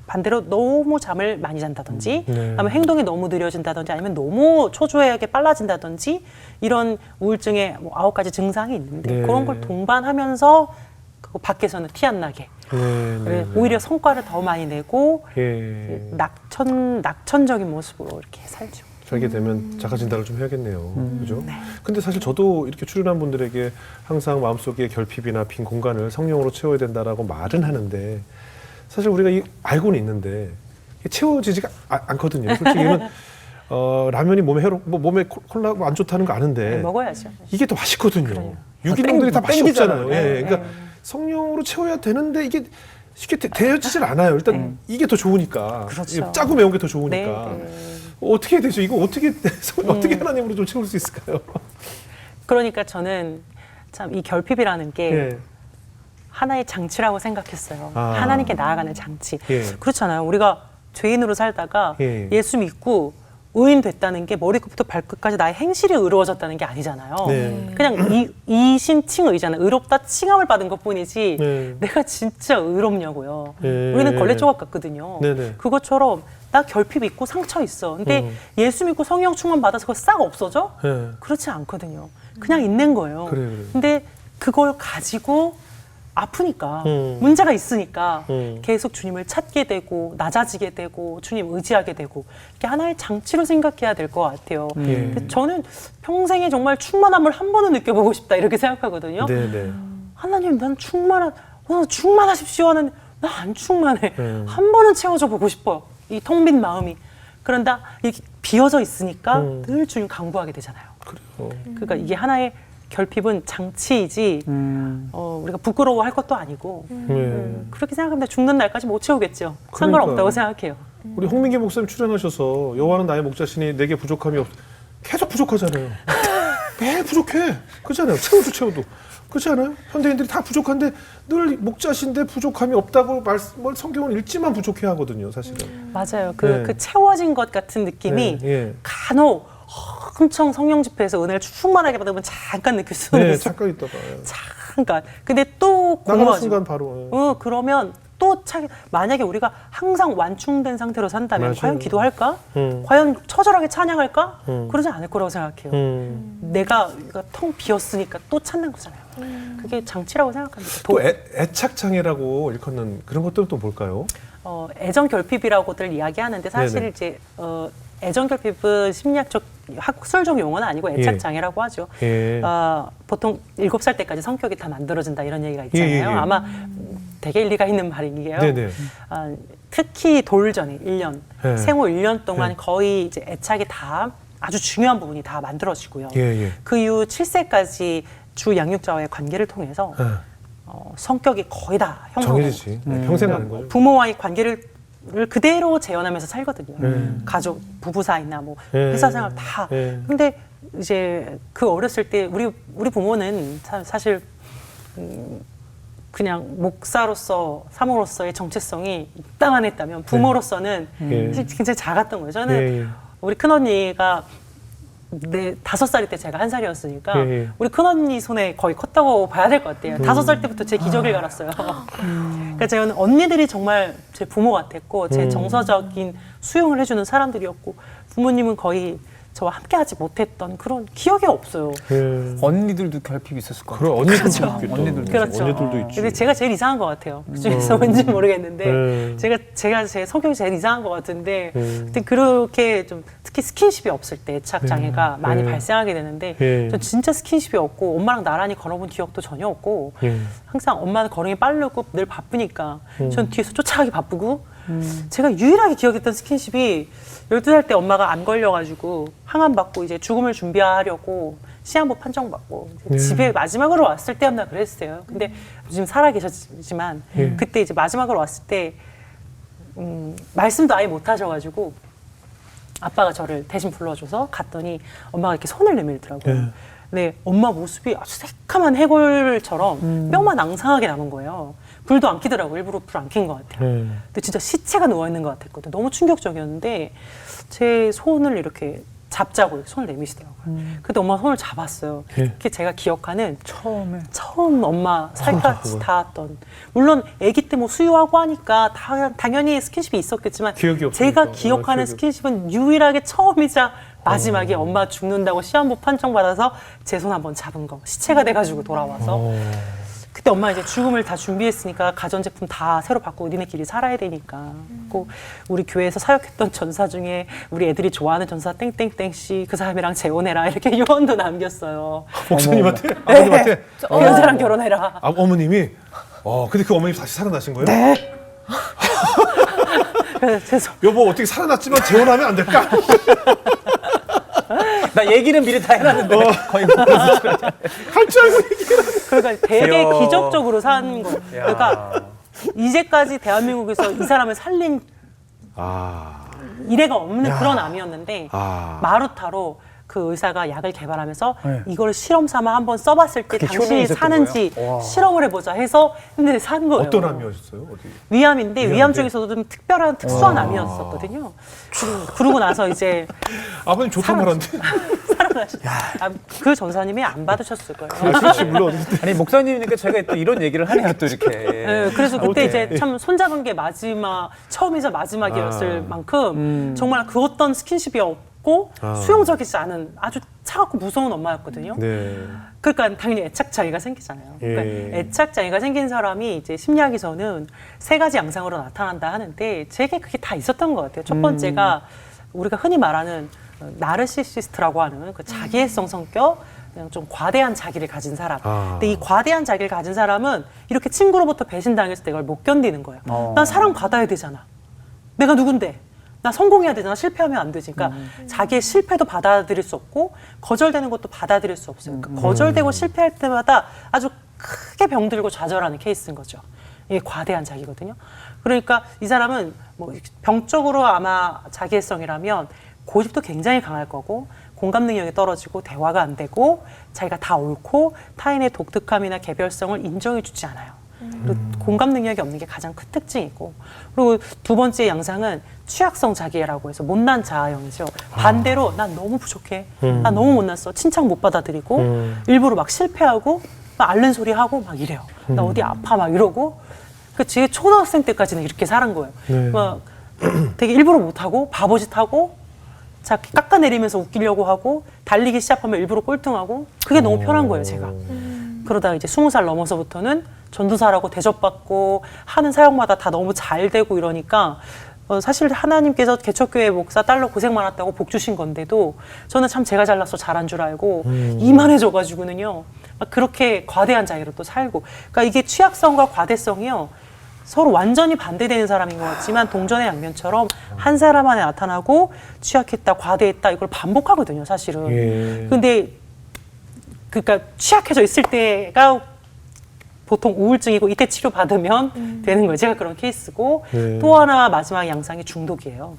반대로 너무 잠을 많이 잔다든지 네. 그다음에 행동이 너무 느려진다든지 아니면 너무 초조하게 빨라진다든지 이런 우울증의 뭐 9가지 증상이 있는데 네. 그런 걸 동반하면서 그 밖에서는 티 안 나게 네. 오히려 성과를 더 많이 내고 예. 낙천적인 모습으로 이렇게 살죠. 살게 되면 자가 진단을 좀 해야겠네요. 그죠? 근데 사실 저도 이렇게 출연한 분들에게 항상 마음속에 결핍이나 빈 공간을 성령으로 채워야 된다라고 말은 하는데 사실 우리가 알고는 있는데 이게 채워지지가 않거든요. 솔직히는 라면이 몸에 몸에 콜라가 안 좋다는 거 아는데 먹어야죠. 이게 더 맛있거든요. 그래요. 유기농들이 다 맛이 땡기잖아요. 없잖아요. 예. 그러니까 성령으로 채워야 되는데 이게 쉽게 되어지질 않아요. 일단 이게 더 좋으니까. 그렇죠. 짜고 매운 게 더 좋으니까. 네. 어떻게 해야 되죠? 이거 어떻게 하나님으로 좀 채울 수 있을까요? 그러니까 저는 참 이 결핍이라는 게 예. 하나의 장치라고 생각했어요. 아. 하나님께 나아가는 장치. 예. 그렇잖아요. 우리가 죄인으로 살다가 예. 예수 믿고 의인 됐다는 게 머리끝부터 발끝까지 나의 행실이 의로워졌다는 게 아니잖아요. 네. 그냥 이신칭의잖아요. 의롭다 칭함을 받은 것뿐이지 네. 내가 진짜 의롭냐고요. 예. 우리는 걸레 조각 같거든요. 네네. 그것처럼 나 결핍 있고 상처 있어. 근데 예수 믿고 성령 충만 받아서 그거 싹 없어져? 예. 그렇지 않거든요. 그냥 있는 거예요. 그래요. 근데 그걸 가지고 아프니까 문제가 있으니까 계속 주님을 찾게 되고 낮아지게 되고 주님 의지하게 되고 이게 하나의 장치로 생각해야 될 것 같아요. 근데 저는 평생에 정말 충만함을 한 번은 느껴보고 싶다 이렇게 생각하거든요. 네네. 하나님 난 충만하십시오 하는 나 안 충만해. 한 번은 채워줘 보고 싶어요. 이 텅 빈 마음이. 그런다 이게 비어져 있으니까 늘 주님 강구하게 되잖아요. 그래요. 그러니까 이게 하나의 결핍은 장치이지 우리가 부끄러워할 것도 아니고 그렇게 생각하면 죽는 날까지 못 채우겠죠. 상관없다고 생각해요. 우리 홍민기 목사님 출연하셔서 여호와는 나의 목자시니 내게 부족함이 없. 계속 부족하잖아요. 매일 부족해. 그렇잖아요. 채워도. 그렇지 않아요? 현대인들이 다 부족한데 늘 목자신데 부족함이 없다고 성경은 읽지만 부족해 하거든요, 사실은. 맞아요. 네. 그 채워진 것 같은 느낌이 간혹 엄청 성령 집회에서 은혜를 충만하게 받으면 잠깐 느낄 수는 네, 있어. 잠깐 있다가. 잠깐. 근데 또 나가는 공허하죠. 순간 바로. 그러면 또 만약에 우리가 항상 완충된 상태로 산다면 맞아요. 과연 기도할까? 과연 처절하게 찬양할까? 그러지 않을 거라고 생각해요. 내가 텅 비었으니까 또 찾는 거잖아요. 그게 장치라고 생각합니다. 또 애착장애라고 일컫는 그런 것들은 또 뭘까요? 애정 결핍이라고들 이야기하는데 사실 네네. 이제 애정 결핍은 심리학적 학술적 용어는 아니고 애착 장애라고 하죠. 예. 보통 7살 때까지 성격이 다 만들어진다 이런 얘기가 있잖아요. 예. 아마 되게 일리가 있는 말이게요. 네네. 특히 돌 전에 1년, 예. 생후 1년 동안 예. 거의 이제 애착이 다 아주 중요한 부분이 다 만들어지고요. 예. 그 이후 7세까지 주 양육자와의 관계를 통해서 성격이 거의 다 형성되고 정해지지. 평생 가는 거죠. 부모와의 관계를 그대로 재현하면서 살거든요. 가족, 부부 사이나 뭐 회사 생활 다. 근데 이제 그 어렸을 때 우리 부모는 사실 그냥 목사로서 사모로서의 정체성이 이따만 했다면 부모로서는 사실 굉장히 작았던 거예요. 저는 우리 큰언니가 5살일 때 제가 1살이었으니까 우리 큰언니 손에 거의 컸다고 봐야 될 것 같아요. 5살 때부터 제 기저귀를 갈았어요. 그러니까 저는 언니들이 정말 제 부모 같았고 제 정서적인 수용을 해주는 사람들이었고 부모님은 거의 저와 함께하지 못했던 그런 기억이 없어요. 언니들도 결핍이 있었을 것 그럼 같아요. 언니들도 그렇죠. 있겠다. 언니들도 그렇죠. 언니들도 있지. 근데 제가 제일 이상한 것 같아요. 그 중에서 왠지 모르겠는데 제가 제 성격이 제일 이상한 것 같은데 근데 그렇게 좀 특히 스킨십이 없을 때 애착 장애가 많이 발생하게 되는데 전 진짜 스킨십이 없고 엄마랑 나란히 걸어본 기억도 전혀 없고 항상 엄마는 걸음이 빠르고 늘 바쁘니까 전 뒤에서 쫓아가기 바쁘고 제가 유일하게 기억했던 스킨십이 12살 때 엄마가 안 걸려가지고 항암 받고 이제 죽음을 준비하려고 시한부 판정 받고 집에 마지막으로 왔을 때였나 그랬어요. 근데 지금 살아 계셨지만 그때 이제 마지막으로 왔을 때 말씀도 아예 못 하셔가지고 아빠가 저를 대신 불러줘서 갔더니 엄마가 이렇게 손을 내밀더라고요. 근데 엄마 모습이 아주 새카만 해골처럼 뼈만 앙상하게 남은 거예요. 불도 안 켜더라고요. 일부러 불 안 켠 것 같아요. 근데 진짜 시체가 누워있는 것 같았거든요. 너무 충격적이었는데 제 손을 이렇게 잡자고 손을 내미시더라고요. 그때 엄마 손을 잡았어요. 그게 제가 기억하는 처음 엄마 살까지 닿았던. 물론 아기 때 뭐 수유하고 하니까 당연히 스킨십이 있었겠지만 기억이 없으니까. 제가 기억하는 스킨십은 유일하게 처음이자 마지막에 엄마 죽는다고 시한부 판정 받아서 제 손 한번 잡은 거. 시체가 돼가지고 돌아와서. 그때 엄마 이제 죽음을 다 준비했으니까 가전제품 다 새로 바꾸고 니네끼리 살아야 되니까. 꼭 우리 교회에서 사역했던 전사 중에 우리 애들이 좋아하는 전사 땡땡땡 씨 그 사람이랑 재혼해라 이렇게 유언도 남겼어요. 목사님한테? 아버님한테? 그 여자랑 결혼해라. 어머님이? 근데 그 어머님 다시 살아나신 거예요? 네. 그래서 여보 어떻게 살아났지만 재혼하면 안 될까? 나 얘기는 미리 다 해놨는데 거의 뭐 할 줄 알고 얘기를. 그러니까 되게 귀여워. 기적적으로 산 거. 그러니까 이제까지 대한민국에서 이 사람을 살린 이래가 없는 그런 암이었는데 마루타로 그 의사가 약을 개발하면서 이걸 실험 삼아 한번 써봤을 때 당신이 효능이 있었던 사는지 실험을 해보자 해서 근데 산 거예요. 어떤 암이었어요? 어디? 위암인데 위암 위암인데? 중에서도 좀 특별한 특수한 암이었었거든요. 그러고 나서 이제 아버님 좋단 말한데. 그 전사님이 안 받으셨을 거예요. 그렇지 물론. 아니 목사님이니까 저희가 또 이런 얘기를 하네요 또 이렇게. 네, 그래서 그때 이제 참 손잡은 게 처음이자 마지막이었을 만큼 정말 그 어떤 스킨십이 없고 수용적이지 않은 아주 차갑고 무서운 엄마였거든요. 네. 그러니까 당연히 애착 장애가 생기잖아요. 그러니까 애착 장애가 생긴 사람이 이제 심리학에서는 3가지 양상으로 나타난다 하는데 제게 그게 다 있었던 것 같아요. 첫 번째가 우리가 흔히 말하는 나르시시스트라고 하는 그 자기애성 성격, 그냥 좀 과대한 자기를 가진 사람. 아. 근데 이 과대한 자기를 가진 사람은 이렇게 친구로부터 배신당했을 때 이걸 못 견디는 거예요. 난 사랑 받아야 되잖아. 내가 누군데? 나 성공해야 되잖아. 실패하면 안 되지. 그러니까 자기의 실패도 받아들일 수 없고 거절되는 것도 받아들일 수 없어요. 그러니까 거절되고 실패할 때마다 아주 크게 병들고 좌절하는 케이스인 거죠. 이게 과대한 자기거든요. 그러니까 이 사람은 뭐 병적으로 아마 자기애성이라면 고집도 굉장히 강할 거고 공감 능력이 떨어지고 대화가 안 되고 자기가 다 옳고 타인의 독특함이나 개별성을 인정해 주지 않아요. 그리고 공감 능력이 없는 게 가장 큰 특징이고, 그리고 두 번째 양상은 취약성 자기애라고 해서 못난 자아형이죠. 반대로 난 너무 부족해, 난 너무 못났어, 칭찬 못 받아들이고 일부러 막 실패하고 막 앓는 소리 하고 막 이래요. 나 어디 아파 막 이러고. 그 제 초등학생 때까지는 이렇게 살은 거예요. 네. 막 되게 일부러 못하고 바보짓 하고 자 깎아내리면서 웃기려고 하고 달리기 시작하면 일부러 꼴등하고 그게 너무 편한 거예요, 제가. 그러다가 이제 20살 넘어서부터는 전도사라고 대접받고 하는 사역마다 다 너무 잘 되고 이러니까 사실 하나님께서 개척교회 목사 딸로 고생 많았다고 복 주신 건데도 저는 참 제가 잘나서 잘한 줄 알고 이만해져가지고는요 막 그렇게 과대한 자기로 또 살고, 그러니까 이게 취약성과 과대성이요 서로 완전히 반대되는 사람인 것 같지만 동전의 양면처럼 한 사람 안에 나타나고 취약했다, 과대했다 이걸 반복하거든요, 사실은. 예. 근데 그러니까 취약해져 있을 때가 보통 우울증이고 이때 치료 받으면 되는 거예요. 제가 그런 케이스고 네. 또 하나 마지막 양상이 중독이에요.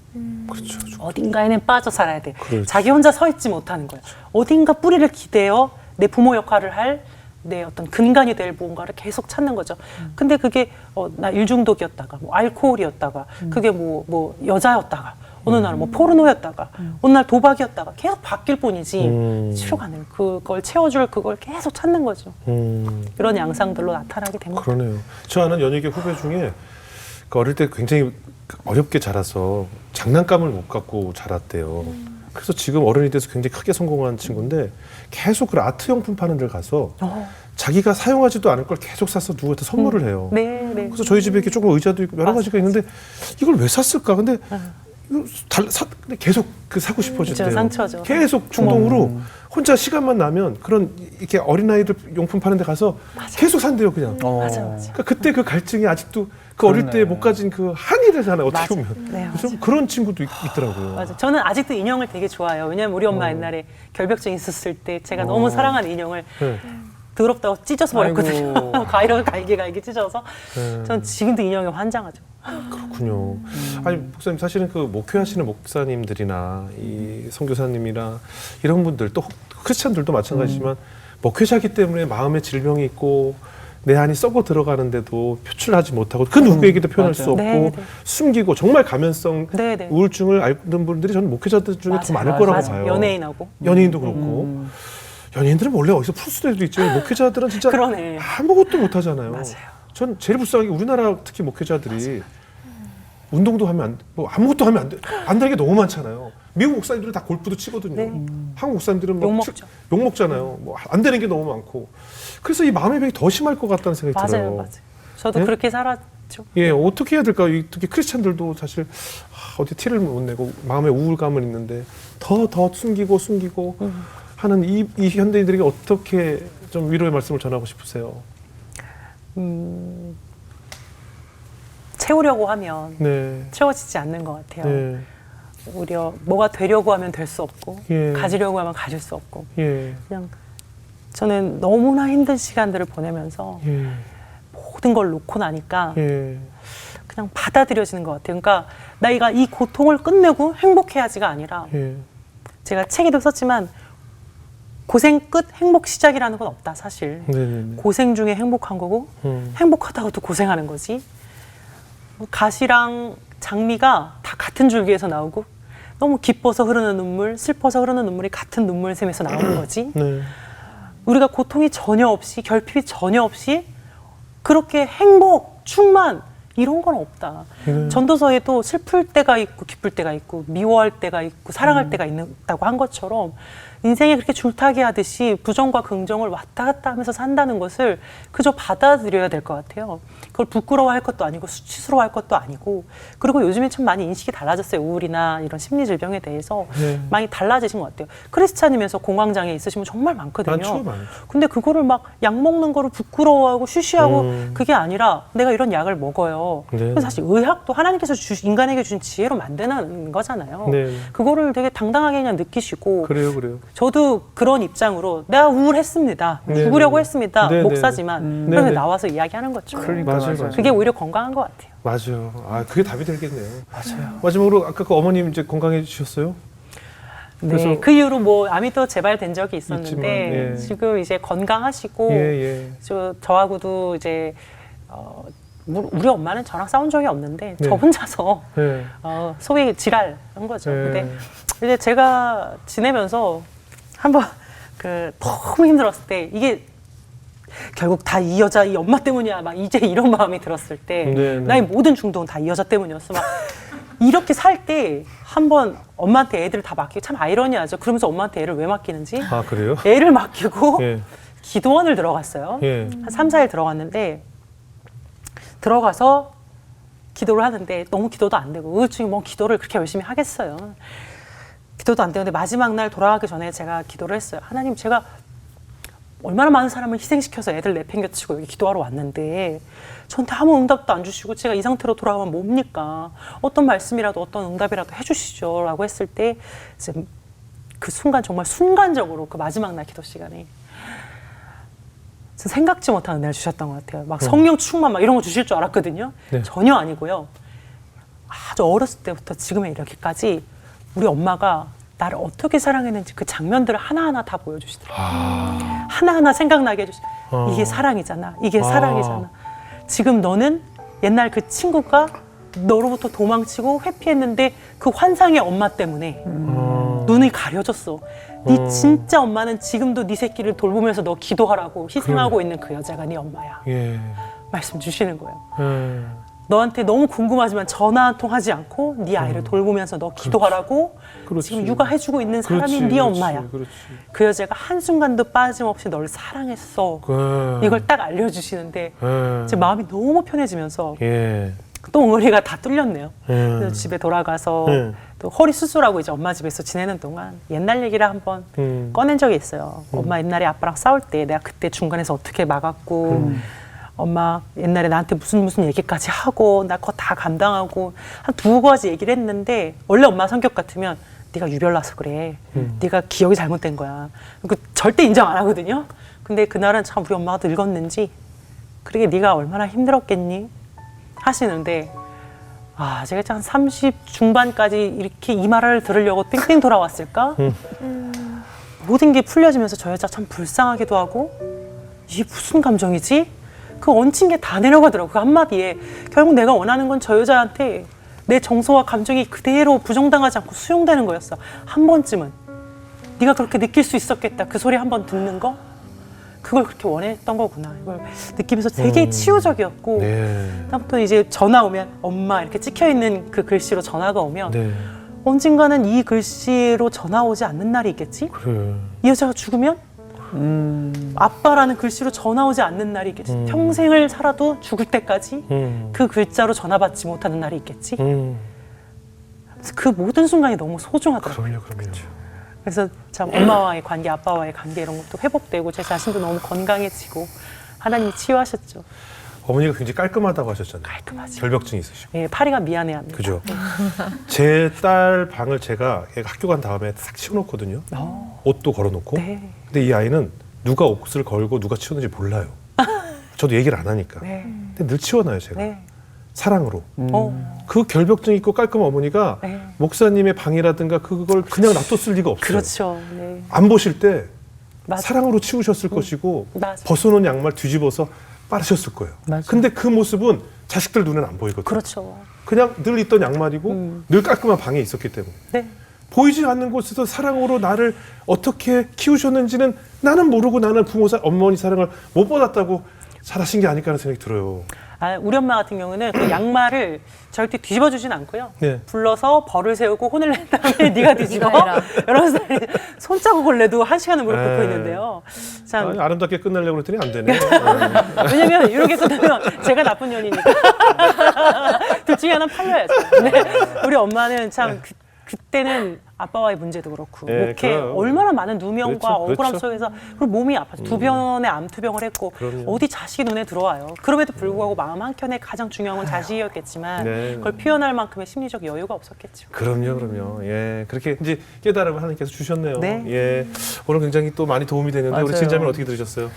그렇죠. 어딘가에는 빠져 살아야 돼. 그렇죠. 자기 혼자 서 있지 못하는 거예요. 어딘가 뿌리를 기대어 내 부모 역할을 할 내 어떤 근간이 될 무언가를 계속 찾는 거죠. 근데 그게 나 일중독이었다가 뭐 알코올이었다가 그게 뭐 여자였다가 어느 날은 뭐 포르노였다가 어느 날 도박이었다가 계속 바뀔 뿐이지 치료가 안 돼요. 그걸 채워줄 그걸 계속 찾는 거죠. 이런 양상들로 나타나게 됩니다. 그러네요. 저 아는 연예계 후배 중에 그 어릴 때 굉장히 어렵게 자라서 장난감을 못 갖고 자랐대요. 그래서 지금 어른이 돼서 굉장히 크게 성공한 친구인데 계속 그 아트용품 파는 데를 가서 자기가 사용하지도 않을 걸 계속 사서 누구한테 선물을 해요. 네, 네. 그래서 저희 집에 이렇게 조금 의자도 있고 여러 가지가 있는데 이걸 왜 샀을까? 근데 이거 근데 계속 그 사고 싶어진대요. 그렇죠, 상처죠. 계속 충동으로 혼자 시간만 나면 그런 이렇게 어린아이들 용품 파는 데 가서 계속 산대요, 그냥. 맞아. 그러니까 그때 그 갈증이 아직도 그 어릴 때 못 가진 그 한이래잖아요, 어떻게 맞아. 보면. 네, 그래서 그런 친구도 있더라고요. 맞아. 저는 아직도 인형을 되게 좋아해요. 왜냐면 우리 엄마 옛날에 결벽증 있었을 때 제가 너무 사랑하는 인형을 네. 더럽다고 찢어서 버렸거든요. 아이고. 가위로 갈게 찢어서. 네. 전 지금도 인형에 환장하죠. 그렇군요. 아니 목사님 사실은 그 목회하시는 목사님들이나 이 선교사님이나 이런 분들 또 크리스찬들도 마찬가지지만 목회자기 때문에 마음에 질병이 있고 내 안이 썩어 들어가는데도 표출하지 못하고 그 누구에게도 표현할 수 맞아요. 없고 네, 네. 숨기고 정말 감염성 네, 네. 우울증을 앓는 분들이 저는 목회자들 중에 더 많을 맞아요. 거라고 맞아요. 봐요. 연예인하고. 연예인도 그렇고 연예인들은 원래 어디서 풀 수도 있죠. 목회자들은 진짜 그러네. 아무것도 못하잖아요. 맞아요. 전 제일 불쌍한 게 우리나라 특히 목회자들이 운동도 하면 안, 뭐 아무것도 하면 안 돼. 안 되는 게 너무 많잖아요. 미국 목사님들은 다 골프도 치거든요. 네. 한국 목사님들은 욕먹죠. 욕 먹잖아요. 뭐 안 되는 게 너무 많고. 그래서 이 마음의 병이 더 심할 것 같다는 생각이 들어요. 맞아요. 저도 네? 그렇게 살았죠. 예, 어떻게 해야 될까? 특히 크리스찬들도 사실 어디 티를 못 내고 마음의 우울감은 있는데 더 숨기고 하는 이 현대인들에게 어떻게 좀 위로의 말씀을 전하고 싶으세요? 채우려고 하면 네. 채워지지 않는 것 같아요. 네. 오히려 뭐가 되려고 하면 될 수 없고 예. 가지려고 하면 가질 수 없고 예. 그냥 저는 너무나 힘든 시간들을 보내면서 예. 모든 걸 놓고 나니까 예. 그냥 받아들여지는 것 같아요. 그러니까 나이가 이 고통을 끝내고 행복해야지가 아니라 예. 제가 책에도 썼지만 고생 끝 행복 시작이라는 건 없다 사실. 네네네. 고생 중에 행복한 거고 행복하다고 또 고생하는 거지. 가시랑 장미가 다 같은 줄기에서 나오고 너무 기뻐서 흐르는 눈물, 슬퍼서 흐르는 눈물이 같은 눈물샘에서 나오는 거지. 네. 우리가 고통이 전혀 없이 결핍이 전혀 없이 그렇게 행복, 충만 이런 건 없다. 전도서에도 슬플 때가 있고 기쁠 때가 있고 미워할 때가 있고 사랑할 때가 있다고 한 것처럼 인생에 그렇게 줄타기 하듯이 부정과 긍정을 왔다 갔다 하면서 산다는 것을 그저 받아들여야 될 것 같아요. 그걸 부끄러워할 것도 아니고 수치스러워할 것도 아니고, 그리고 요즘에 참 많이 인식이 달라졌어요. 우울이나 이런 심리 질병에 대해서 네. 많이 달라지신 것 같아요. 크리스찬이면서 공황장애 있으신 분 정말 많거든요. 많죠. 근데 그거를 막 약 먹는 거를 부끄러워하고 쉬쉬하고 그게 아니라 내가 이런 약을 먹어요. 네. 그래서 사실 의학도 하나님께서 인간에게 주신 지혜로 만드는 거잖아요. 네. 그거를 되게 당당하게 그냥 느끼시고, 그래요. 저도 그런 입장으로 내가 우울했습니다. 네, 죽으려고 네. 했습니다. 네, 목사지만. 네, 그런데 네. 나와서 이야기하는 거죠. 그러니까 맞아요. 그게 오히려 건강한 것 같아요. 맞아요. 아, 그게 답이 되겠네요. 맞아요. 마지막으로 아까 그 어머님 이제 건강해지셨어요? 네, 그래서- 그 이후로 뭐 암이 또 재발된 적이 있었는데 있지만, 예. 지금 이제 건강하시고 예. 저하고도 이제 우리 엄마는 저랑 싸운 적이 없는데 네. 저 혼자서 네. 소위 질환한 거죠. 네. 근데 이제 제가 지내면서 한번 너무 힘들었을 때, 이게 결국 다 이 여자, 이 엄마 때문이야, 막 이제 이런 마음이 들었을 때, 네. 나의 모든 중독은 다 이 여자 때문이었어. 막 이렇게 살 때 한번 엄마한테 애들을 다 맡기고, 참 아이러니하죠. 그러면서 엄마한테 애를 왜 맡기는지. 아, 그래요? 애를 맡기고 예. 기도원을 들어갔어요. 예. 한 3, 4일 들어갔는데, 들어가서 기도를 하는데 너무 기도도 안 되고, 우울증이 뭐 기도를 그렇게 열심히 하겠어요. 기도도 안 되는데 마지막 날 돌아가기 전에 제가 기도를 했어요. 하나님, 제가 얼마나 많은 사람을 희생시켜서 애들 내팽겨치고 여기 기도하러 왔는데 저한테 아무 응답도 안 주시고 제가 이 상태로 돌아가면 뭡니까? 어떤 말씀이라도 어떤 응답이라도 해주시죠 라고 했을 때, 이제 그 순간, 정말 순간적으로 그 마지막 날 기도 시간에 생각지 못한 은혜를 주셨던 것 같아요. 막 성령 충만 막 이런 거 주실 줄 알았거든요. 네. 전혀 아니고요. 아주 어렸을 때부터 지금에 이렇게까지 우리 엄마가 나를 어떻게 사랑했는지 그 장면들을 하나하나 다 보여주시더라고요. 하나하나 생각나게 해주시고, 이게 사랑이잖아. 이게 사랑이잖아. 지금 너는 옛날 그 친구가 너로부터 도망치고 회피했는데 그 환상의 엄마 때문에 눈이 가려졌어. 네 진짜 엄마는 지금도 네 새끼를 돌보면서 너 기도하라고 희생하고 있는 그 여자가 네 엄마야. 예. 말씀 주시는 거예요. 예. 너한테 너무 궁금하지만 전화 한 통 하지 않고 네 아이를 돌보면서 너 기도하라고 그렇지. 지금 육아해주고 있는 사람이 네 엄마야. 그렇지. 그 여자가 한순간도 빠짐없이 널 사랑했어. 이걸 딱 알려주시는데 제 마음이 너무 편해지면서 예. 또 엉덩이가 다 뚫렸네요. 예. 그래서 집에 돌아가서 예. 또 허리 수술하고 이제 엄마 집에서 지내는 동안 옛날 얘기를 한번 꺼낸 적이 있어요. 엄마 옛날에 아빠랑 싸울 때 내가 그때 중간에서 어떻게 막았고 엄마 옛날에 나한테 무슨 얘기까지 하고 나 그거 다 감당하고 한 2가지 얘기를 했는데, 원래 엄마 성격 같으면 네가 유별나서 그래. 네가 기억이 잘못된 거야. 그 절대 인정 안 하거든요. 근데 그날은 참 우리 엄마가 늙었는지, 그러게 네가 얼마나 힘들었겠니 하시는데, 제가 한 30 중반까지 이렇게 이 말을 들으려고 땡땡 돌아왔을까? 모든 게 풀려지면서 저 여자 참 불쌍하기도 하고, 이게 무슨 감정이지? 그 얹힌 게 다 내려가더라고요. 그 한마디에. 결국 내가 원하는 건 저 여자한테 내 정서와 감정이 그대로 부정당하지 않고 수용되는 거였어. 한 번쯤은 네가 그렇게 느낄 수 있었겠다. 그 소리 한 번 듣는 거, 그걸 그렇게 원했던 거구나. 이걸 느끼면서 되게 치유적이었고, 네. 다음부터 이제 전화 오면 엄마 이렇게 찍혀있는 그 글씨로 전화가 오면 네. 언젠가는 이 글씨로 전화 오지 않는 날이 있겠지? 그래. 이 여자가 죽으면 아빠라는 글씨로 전화 오지 않는 날이 있겠지. 평생을 살아도 죽을 때까지 그 글자로 전화 받지 못하는 날이 있겠지. 그래서 그 모든 순간이 너무 소중하더라고요. 그럼요. 그래서 참 엄마와의 관계, 아빠와의 관계 이런 것도 회복되고 제 자신도 너무 건강해지고 하나님이 치유하셨죠. 어머니가 굉장히 깔끔하다고 하셨잖아요. 깔끔하지. 결벽증이 있으시고. 예, 파리가 미안해합니다. 그죠. 제 딸 방을 제가 애가 학교 간 다음에 싹 치워놓거든요. 옷도 걸어놓고. 네. 근데 이 아이는 누가 옷을 걸고 누가 치웠는지 몰라요. 저도 얘기를 안 하니까. 네. 근데 늘 치워놔요, 제가. 네. 사랑으로. 어. 그 결벽증 있고 깔끔한 어머니가 네. 목사님의 방이라든가 그걸 그냥 놔뒀을 리가 없어요. 그렇죠. 네. 안 보실 때 맞아. 사랑으로 치우셨을 것이고 맞아. 벗어놓은 양말 뒤집어서 빠르셨을 거예요. 맞아. 근데 그 모습은 자식들 눈에는 안 보이거든요. 그렇죠. 그냥 늘 있던 양말이고 늘 깔끔한 방에 있었기 때문에. 네. 보이지 않는 곳에서 사랑으로 나를 어떻게 키우셨는지는 나는 모르고 나는 어머니 사랑을 못 받았다고 자라신 게 아닐까 하는 생각이 들어요. 우리 엄마 같은 경우는 그 양말을 절대 뒤집어주진 않고요. 네. 불러서 벌을 세우고 혼을 낸 다음에 네가 뒤집어. 네가 해라. 이런 스타일. 손자국을 내도 1시간을 무릎 꿇고 에이. 있는데요. 참 아니, 아름답게 끝내려고 그랬더니 안 되네. 왜냐면 이렇게 끝나면 제가 나쁜 년이니까 둘 중에 하나 팔려야죠. 근데 우리 엄마는 참 그때는 아빠와의 문제도 그렇고 네, 목회 그럼. 얼마나 많은 누명과 그렇죠, 억울함 그렇죠. 속에서 그리고 몸이 아파서 두 변의 암투병을 했고 그럼요. 어디 자식이 눈에 들어와요. 그럼에도 불구하고 마음 한켠에 가장 중요한 건 자식이었겠지만 네. 그걸 표현할 만큼의 심리적 여유가 없었겠죠. 그럼요. 예, 그렇게 이제 깨달음을 하나님께서 주셨네요. 네. 예, 오늘 굉장히 또 많이 도움이 되는데 우리 맞아요. 진자매는 어떻게 들으셨어요?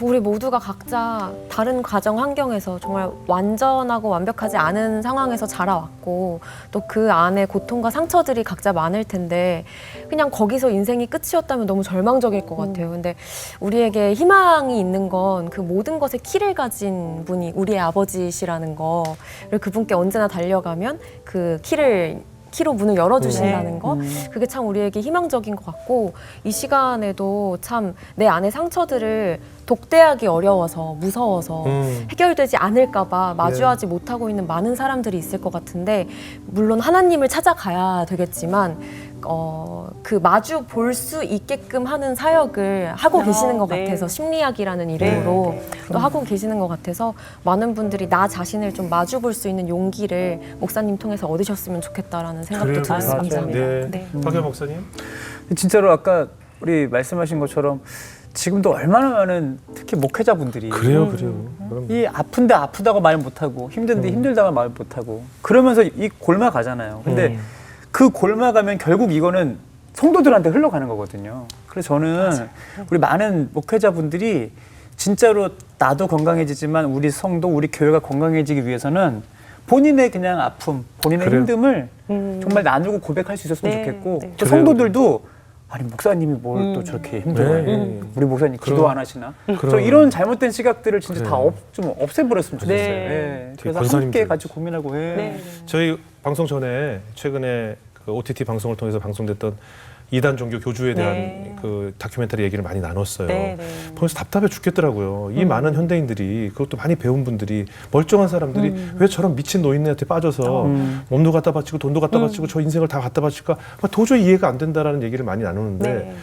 우리 모두가 각자 다른 가정 환경에서 정말 완전하고 완벽하지 않은 상황에서 자라왔고 또 그 안에 고통과 상처들이 각자 많을 텐데 그냥 거기서 인생이 끝이었다면 너무 절망적일 것 같아요. 근데 우리에게 희망이 있는 건 그 모든 것의 키를 가진 분이 우리의 아버지시라는 거를 그분께 언제나 달려가면 그 키로 문을 열어주신다는 거 그게 참 우리에게 희망적인 것 같고 이 시간에도 참 내 안의 상처들을 독대하기 어려워서 무서워서 해결되지 않을까 봐 마주하지 못하고 있는 많은 사람들이 있을 것 같은데 물론 하나님을 찾아가야 되겠지만 그 마주 볼 수 있게끔 하는 사역을 하고 계시는 것 네. 같아서 심리학이라는 이름으로 또 하고 계시는 것 같아서 많은 분들이 나 자신을 좀 마주 볼 수 있는 용기를 목사님 통해서 얻으셨으면 좋겠다라는 생각도 그래요, 들었습니다. 맞아요. 네. 네. 박현 목사님. 진짜로 아까 우리 말씀하신 것처럼 지금도 얼마나 많은 특히 목회자분들이 그래요. 그럼. 이 아픈데 아프다고 말 못하고 힘든데 힘들다고 말 못하고 그러면서 이 골마가잖아요. 근데 그 골마가면 결국 이거는 성도들한테 흘러가는 거거든요. 그래서 저는 우리 많은 목회자분들이 진짜로 나도 건강해지지만 우리 성도, 우리 교회가 건강해지기 위해서는 본인의 그냥 아픔, 본인의 그래요. 힘듦을 정말 나누고 고백할 수 있었으면 네, 좋겠고 네. 또 그래요. 성도들도 아니 목사님이 뭘 또 저렇게 힘들어요. 네. 우리 목사님 기도 그럼. 안 하시나? 그럼. 저 이런 잘못된 시각들을 진짜 그래요. 다 좀 없애버렸으면 좋겠어요. 네. 예. 되게 그래서 권사님들. 함께 같이 고민하고 해. 네. 저희 방송 전에 최근에 그 OTT 방송을 통해서 방송됐던 이단 종교 교주에 대한 네. 그 다큐멘터리 얘기를 많이 나눴어요. 네, 네. 보면서 답답해 죽겠더라고요. 이 많은 현대인들이 그것도 많이 배운 분들이 멀쩡한 사람들이 왜 저런 미친 노인네한테 빠져서 몸도 갖다 바치고 돈도 갖다 바치고 저 인생을 다 갖다 바칠까 막 도저히 이해가 안 된다라는 얘기를 많이 나누는데 네.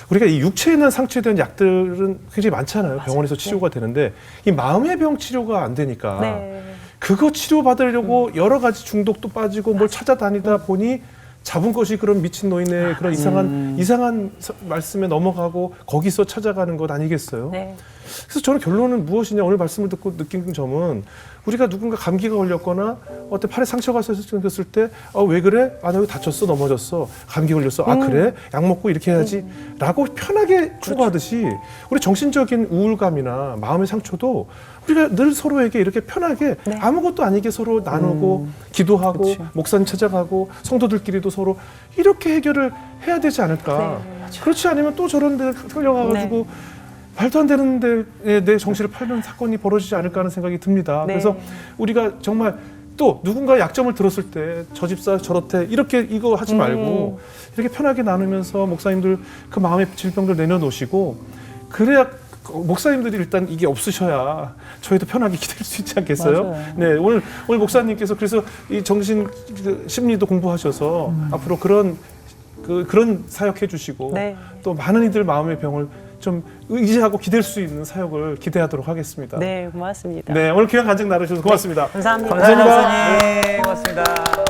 우리가 이 육체에 대한 상처에 대한 약들은 굉장히 많잖아요. 병원에서 치료가 되는데 이 마음의 병 치료가 안 되니까 네. 그거 치료받으려고 여러 가지 중독도 빠지고 뭘 찾아다니다 보니 잡은 것이 그런 미친 노인의 그런 이상한 말씀에 넘어가고 거기서 찾아가는 것 아니겠어요? 네. 그래서 저는 결론은 무엇이냐 오늘 말씀을 듣고 느낀 점은 우리가 누군가 감기가 걸렸거나 어때 팔에 상처가 생겼을 때 왜 그래? 나 여기 다쳤어 넘어졌어 감기 걸렸어 그래? 약 먹고 이렇게 해야지 라고 편하게 추구하듯이 우리 정신적인 우울감이나 마음의 상처도 우리가 늘 서로에게 이렇게 편하게 아무것도 아니게 서로 나누고 기도하고 그치. 목사님 찾아가고 성도들끼리도 서로 이렇게 해결을 해야 되지 않을까. 그렇지 않으면 또 저런 데 끌려가가지고 말도 안 되는 데에 내 정신을 팔는 사건이 벌어지지 않을까 하는 생각이 듭니다. 네. 그래서 우리가 정말 또 누군가 약점을 들었을 때 저 집사 저렇대 이렇게 이거 하지 말고 이렇게 편하게 나누면서 목사님들 그 마음의 질병들 내려놓으시고 그래야 목사님들이 일단 이게 없으셔야 저희도 편하게 기댈 수 있지 않겠어요? 맞아요. 네, 오늘 목사님께서 그래서 이 정신 심리도 공부하셔서 앞으로 그런 사역해 주시고 네. 또 많은 이들 마음의 병을 좀 의지하고 기댈 수 있는 사역을 기대하도록 하겠습니다. 네, 고맙습니다. 네, 오늘 귀한 간증 나누셔서 고맙습니다. 감사합니다. 감사합니다. 목사님. 고맙습니다.